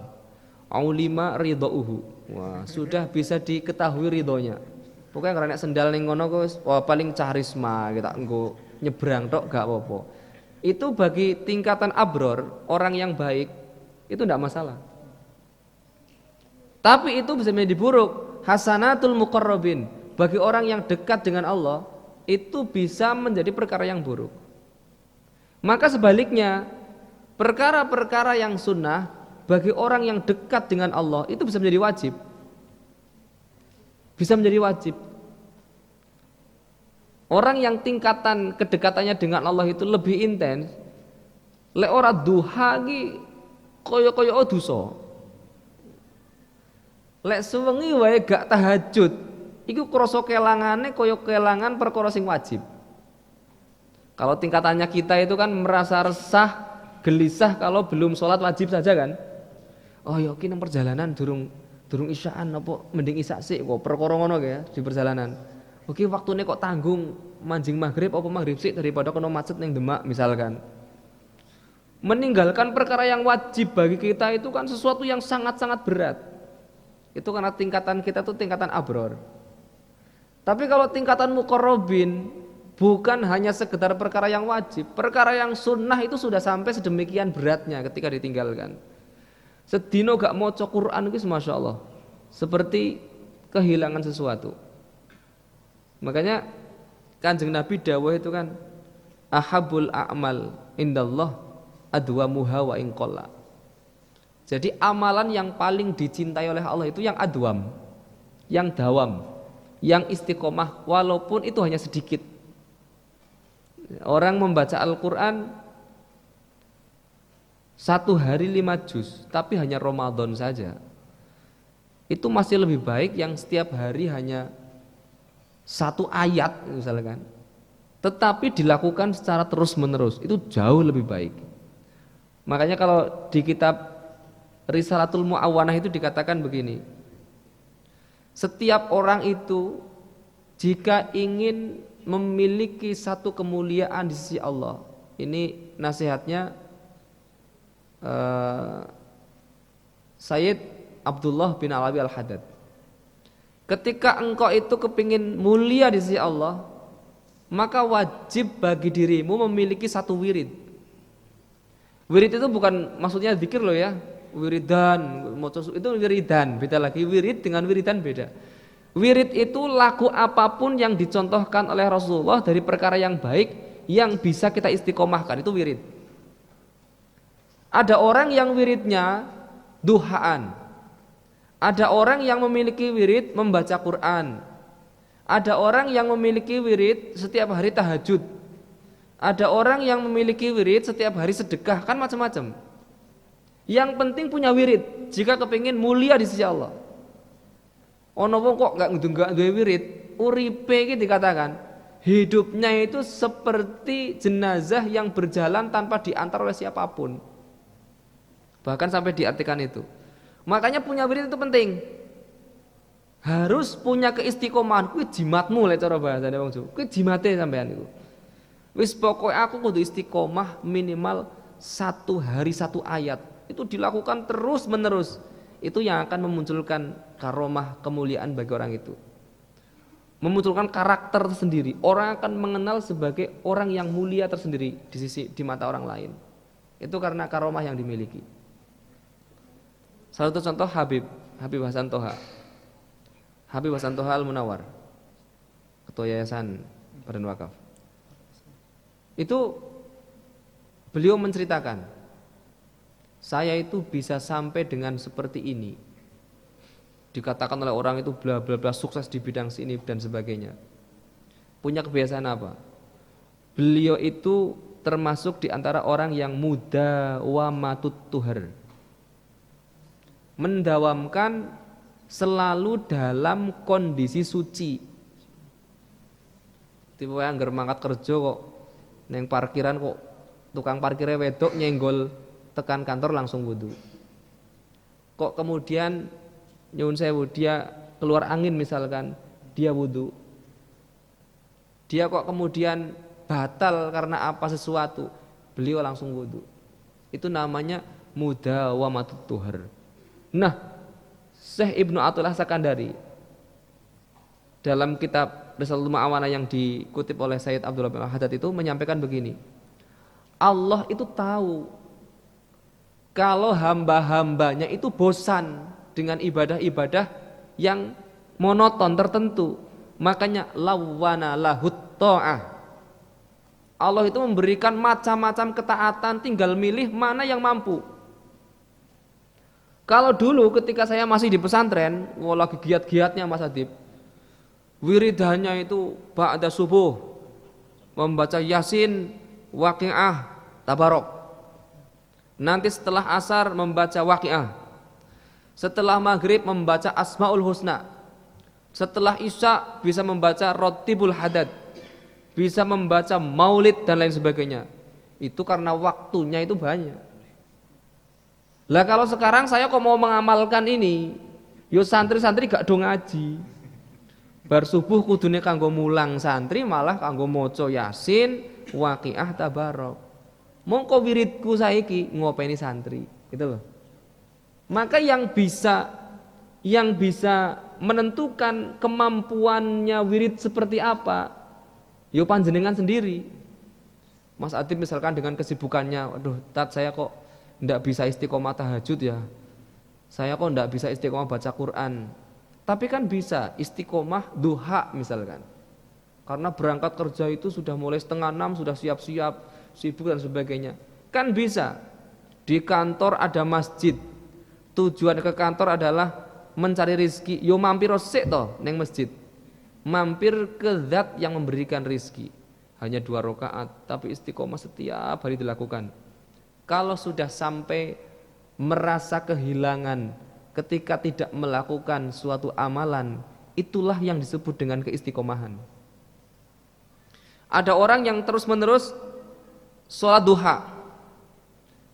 Aulima ridauhu. Wah, sudah bisa diketahui ridhonya. Pokoknya karena sendal ning ngono kok paling carisma kita engko nyebrang tok gak apa-apa. Itu bagi tingkatan abror, orang yang baik itu tidak masalah. Tapi itu bisa menjadi buruk. Hasanatul muqarrabin, bagi orang yang dekat dengan Allah itu bisa menjadi perkara yang buruk. Maka sebaliknya, perkara-perkara yang sunnah bagi orang yang dekat dengan Allah itu bisa menjadi wajib. Bisa menjadi wajib. Orang yang tingkatan kedekatannya dengan Allah itu lebih intens, lek ora duha ki kaya-kaya dosa. Lek sewengi wae gak tahajud, iku krasa kelangane kaya kelangan perkara sing wajib. Kalau tingkatannya kita itu kan merasa resah gelisah kalau belum sholat wajib saja kan. Oh ya ki nang perjalanan durung isyaan apa mending isya sik kok perkara ngono ya di perjalanan. Oke waktune kok tanggung manjing maghrib apa maghrib sik daripada kena macet ning Demak misalkan. Meninggalkan perkara yang wajib bagi kita itu kan sesuatu yang sangat-sangat berat. Itu karena tingkatan kita tuh tingkatan abror. Tapi kalau tingkatan muqarrabin bukan hanya sekedar perkara yang wajib, perkara yang sunnah itu sudah sampai sedemikian beratnya ketika ditinggalkan. Sedino gak maca Quran itu Masya Allah seperti kehilangan sesuatu. Makanya Kanjeng Nabi dawuh itu kan ahabul a'mal indallah adwamuha wa in qalla. Jadi amalan yang paling dicintai oleh Allah itu yang adwam, yang dawam, yang istiqomah walaupun itu hanya sedikit. Orang membaca Al-Quran 1 hari 5 juz tapi hanya Ramadan saja, itu masih lebih baik yang setiap hari hanya 1 ayat misalkan, tetapi dilakukan secara terus menerus, itu jauh lebih baik. Makanya kalau di kitab Risalatul Mu'awanah itu dikatakan begini, setiap orang itu jika ingin memiliki satu kemuliaan di sisi Allah, ini nasihatnya Sayyid Abdullah bin Alawi Al-Haddad. Ketika engkau itu kepingin mulia di sisi Allah, maka wajib bagi dirimu memiliki satu wirid. Wirid itu bukan maksudnya zikir loh ya, wiridan, itu wiridan, beda lagi. Wirid dengan wiridan beda. Wirid itu laku apapun yang dicontohkan oleh Rasulullah dari perkara yang baik yang bisa kita istiqomahkan, itu wirid. Ada orang yang wiridnya duhaan, ada orang yang memiliki wirid membaca Quran, ada orang yang memiliki wirid setiap hari tahajud, ada orang yang memiliki wirid setiap hari sedekah, kan macam-macam. Yang penting punya wirid jika kepingin mulia di sisi Allah. Ono wong kok enggak duwe wirid, uripe iki dikatakan hidupnya itu seperti jenazah yang berjalan tanpa diantar oleh siapapun. Bahkan sampai diartikan itu. Makanya punya wirid itu penting. Harus punya keistiqomahan. Kuwi jimatmu lek cara bahasane wong Jawa. Kuwi jimate sampean iku. Wis pokoke aku kudu istiqomah minimal 1 hari 1 ayat. Itu dilakukan terus menerus. Itu yang akan memunculkan karomah kemuliaan bagi orang itu. Memunculkan karakter tersendiri. Orang akan mengenal sebagai orang yang mulia tersendiri di mata orang lain. Itu karena karomah yang dimiliki. Salah satu contoh Habib Hasan Toha. Habib Hasan Toha Al-Munawar, Ketua Yayasan Badan Wakaf. Itu beliau menceritakan, saya itu bisa sampai dengan seperti ini. Dikatakan oleh orang itu bla bla bla sukses di bidang sini dan sebagainya. Punya kebiasaan apa? Beliau itu termasuk di antara orang yang muda wa matut tuhar, mendawamkan selalu dalam kondisi suci. Tipe yang anggar mangkat kerja kok neng parkiran kok tukang parkirnya wedok nyenggol tekan kantor langsung wudu. Kok kemudian nyuwun sewu dia keluar angin misalkan dia wudu. Dia kok kemudian batal karena apa sesuatu, beliau langsung wudu. Itu namanya mudawamatut tuhar. Nah, Syekh Ibnu Athaillah Sakandari dalam kitab Risalatul Mu'awanah yang dikutip oleh Sayyid Abdullah bin Al-Haddad itu menyampaikan begini, Allah itu tahu kalau hamba-hambanya itu bosan dengan ibadah-ibadah yang monoton tertentu, makanya lawana lahut ta'ah. Allah itu memberikan macam-macam ketaatan, tinggal milih mana yang mampu. Kalau dulu ketika saya masih di pesantren, lagi giat-giatnya Mas Adib, wiridannya itu ba'da subuh membaca Yasin, Waqiah, Tabarok. Nanti setelah asar membaca Waqiah. Setelah maghrib membaca Asmaul Husna. Setelah isya bisa membaca Rotibul Hadad, bisa membaca Maulid dan lain sebagainya. Itu karena waktunya itu banyak. Lah kalau sekarang saya kok mau mengamalkan ini, yo santri-santri gak do ngaji. Bar subuh kudune kanggo mulang santri malah kanggo maca Yasin, Waqiah, Tabarok. Mongko wiridku saiki ngopeni santri, gitu loh. Maka yang bisa menentukan kemampuannya wirid seperti apa, yo panjenengan sendiri. Mas Adib misalkan dengan kesibukannya, aduh tat saya kok ndak bisa istiqomah tahajud ya, saya kok ndak bisa istiqomah baca Quran. Tapi kan bisa istiqomah duha misalkan, karena berangkat kerja itu sudah mulai 5:30 sudah siap-siap, sibuk dan sebagainya. Kan bisa. Di kantor ada masjid, tujuan ke kantor adalah mencari rizki, yo mampir sik toh neng masjid, mampir ke zat yang memberikan rizki. Hanya 2 rakaat, tapi istiqomah setiap hari dilakukan. Kalau sudah sampai merasa kehilangan ketika tidak melakukan suatu amalan, itulah yang disebut dengan keistiqomahan. Ada orang yang terus-menerus sholat duha,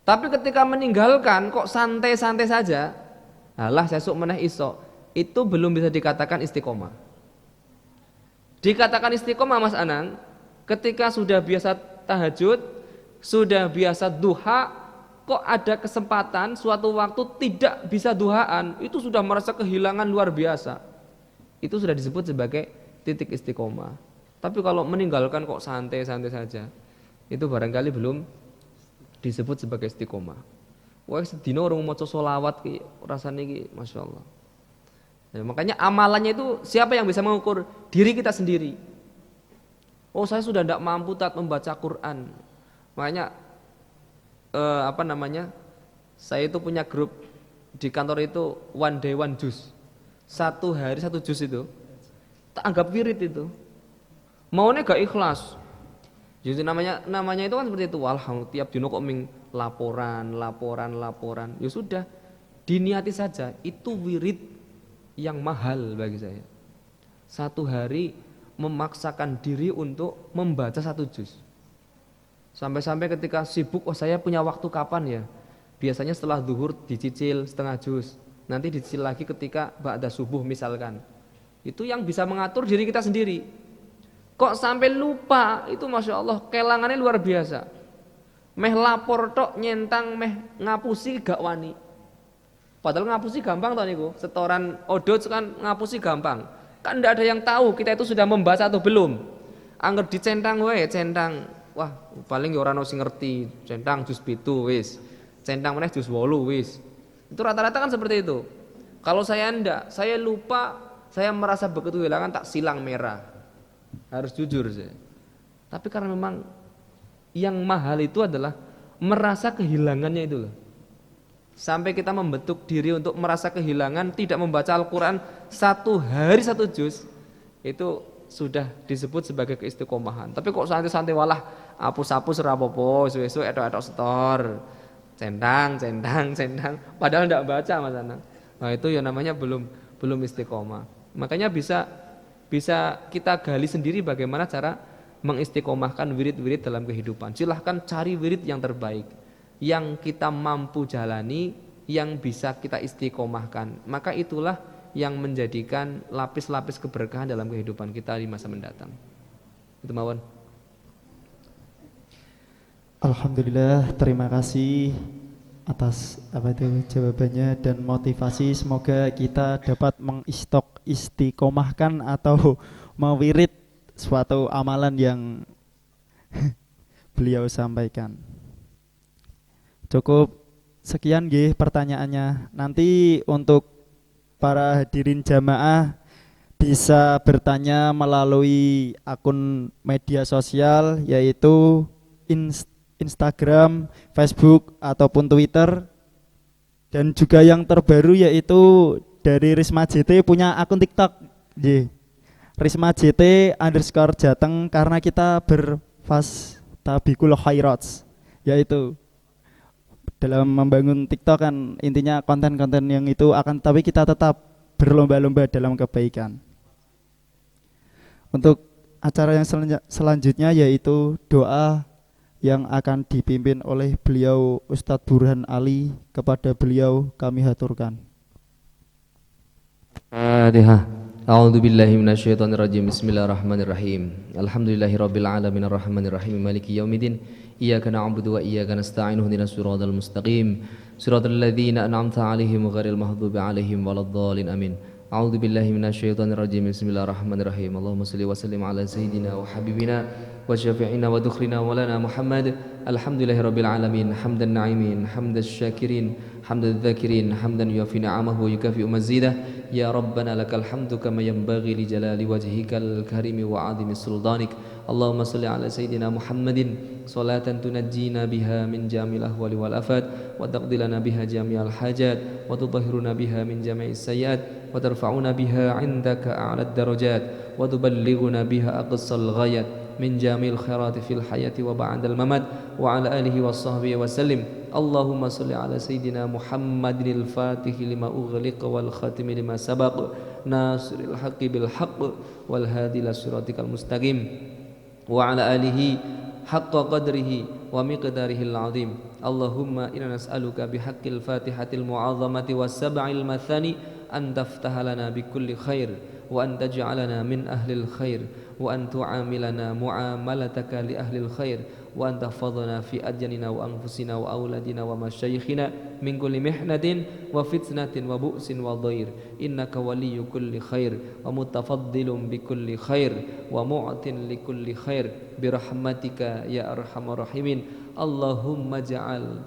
tapi ketika meninggalkan kok santai-santai saja, alah sesuk meneh iso, itu belum bisa dikatakan istiqomah. Dikatakan istiqomah Mas Anang ketika sudah biasa tahajud, sudah biasa duha, kok ada kesempatan suatu waktu tidak bisa duhaan, itu sudah merasa kehilangan luar biasa. Itu sudah disebut sebagai titik istiqomah. Tapi kalau meninggalkan kok santai-santai saja, itu barangkali belum disebut sebagai istiqomah. Wah sedina orang maca sholawat ki rasane ki masyaallah. Nah, makanya amalannya itu siapa yang bisa mengukur? Diri kita sendiri. Oh saya sudah tidak mampu tat membaca Quran. Makanya saya itu punya grup di kantor itu one day one juz, 1 hari 1 juz itu tak anggap wirid itu, maunya gak ikhlas. Jadi namanya itu kan seperti itu. Walhamdulillah tiap dino kok laporan. Ya sudah diniati saja, itu wirid yang mahal bagi saya. 1 hari memaksakan diri untuk membaca 1 juz. Sampai-sampai ketika sibuk, oh saya punya waktu kapan ya? Biasanya setelah zuhur dicicil setengah juz, nanti dicicil lagi ketika ba'da subuh misalkan. Itu yang bisa mengatur diri kita sendiri. Kok sampai lupa, itu Masya Allah kelangannya luar biasa. Meh lapor tok nyentang, meh ngapusi gak wani. Padahal ngapusi gampang toh niku, setoran odot kan ngapusi gampang. Kan tidak ada yang tahu kita itu sudah membaca atau belum. Angger dicentang wae, centang. Wah, paling ya ora ono sing ngerti, centang juz 7 wis. Centang meneh juz 8 wis. Itu rata-rata kan seperti itu. Kalau saya ndak, saya lupa, saya merasa begitu kehilangan tak silang merah. Harus jujur saya. Tapi karena memang yang mahal itu adalah merasa kehilangannya itu loh. Sampai kita membentuk diri untuk merasa kehilangan, tidak membaca Al-Quran 1 hari 1 juz, itu sudah disebut sebagai keistiqomahan. Tapi kok santai-santai walah hapus-hapus ora apa-apa, suwe-suwe etok-etok setor. Centang, padahal enggak baca Mas Anang. Nah, itu ya namanya belum istiqomah. Makanya bisa kita gali sendiri bagaimana cara mengistiqomahkan wirid-wirid dalam kehidupan. Silahkan cari wirid yang terbaik, yang kita mampu jalani, yang bisa kita istiqomahkan. Maka itulah yang menjadikan lapis-lapis keberkahan dalam kehidupan kita di masa mendatang. Itu mawon. Alhamdulillah, terima kasih atas jawabannya dan motivasi. Semoga kita dapat mengistiqomahkan atau mewirid suatu amalan yang beliau sampaikan. Cukup sekian nggih pertanyaannya. Nanti untuk para hadirin jamaah bisa bertanya melalui akun media sosial yaitu Instagram, Facebook ataupun Twitter, dan juga yang terbaru yaitu dari Risma JT punya akun TikTok, Risma JT_Jateng, karena kita berfastabiqul khairats, yaitu dalam membangun TikTok kan intinya konten-konten yang itu akan, tapi kita tetap berlomba-lomba dalam kebaikan. Untuk acara yang selanjutnya yaitu doa yang akan dipimpin oleh beliau Ustadz Burhan Ali. Kepada beliau kami haturkan. Fatihah. A'udzu billahi minasyaitonir rajim. Bismillahirrahmanirrahim. Alhamdulillahirabbil alamin arrahmanir rahim maliki yaumiddin. Iyyaka na'budu wa iyyaka nasta'in ihdinas siratal mustaqim. Siratal ladzina an'amta 'alaihim ghairil maghdubi 'alaihim waladdallin. Amin. A'udzu billahi minasyaitonir rajim. Bismillahirrahmanirrahim. Allahumma shalli wa sallim ala sayyidina wa habibina wa syafi'ina wa dukhrina wa lana Muhammad. Alhamdulillahirabbil alamin. Hamdan na'imin, hamdasy syakirin, hamdadz dzakirin, hamdan yuafi ni'amahu wa yukafi'u mazidah. Ya Rabbana lakal hamdu kama yanbaghi li jalali wajhikal karimi wa 'azimi sultanik. Allahumma shalli ala sayyidina Muhammadin salatan tunajjina biha min jamil ahwali wal afat wa taqdilana biha jami'al hajat wa tutahhiruna biha min jami'is sayyi'at wa tarfa'una biha 'indaka a'lad darajat wa tuballighuna biha aqsal ghayat min jamil khairati fil hayati wa ba'dal mamat wa ala alihi wa sahbihi wa sallim. Allahumma salli ala sayyidina Muhammadin al-fatihi lima ughliqa wal khatimi lima sabaq nasiril haqqi bil haqq wal hadi ila siratikal mustaqim wa ala alihi haqqa qadrihi wa miqdarihil azim. Allahumma inna nas'aluka bihaqqil fatihatil mu'azzamati was sab'il mathani an taftaha lana bikulli khair wa an taj'alana min ahlil khair wa an tu'amilana mu'amalataka li ahlil khair wa an tahfadhana fi ajyanina wa anfusina wa auladina wa masyayikhina min kulli mihnatin wa fitnatin wa bu'sin wa dhair. Innaka waliyyu kulli khair wa mutafaddilun bi kulli khair wa mu'tin li kulli khair bi rahmatika ya arhamar rahimin. Allahumma ja'al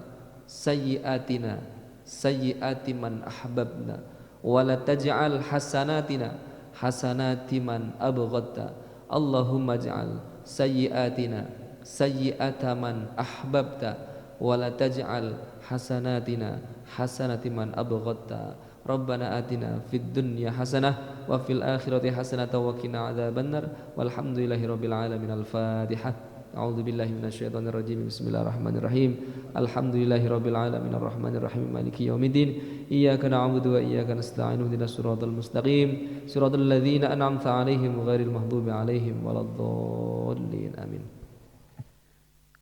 sayyi'atina sayyi'ati man ahbabna wa la taj'al hasanatina hasanati man abghadta. Allahumma ja'al sayyi'atina sayyi'ata man ahbabta wa la taj'al hasanatina hasanati man abghadta. Rabbana atina fid dunya hasanah wa fil akhirati hasanah wa qina adzabannar. Walhamdulillahirabbil alamin. Al-Fatihah. A'udzu billahi minasyaitonir rajim. Bismillahirrahmanirrahim. Alhamdulillahirabbil alamin arrahmanir rahim maliki yaumiddin. Iyyaka na'budu wa iyyaka nasta'in ihdinas siratal mustaqim. Siratal ladzina an'amta 'alaihim ghairil maghdubi 'alaihim waladdallin. Amin.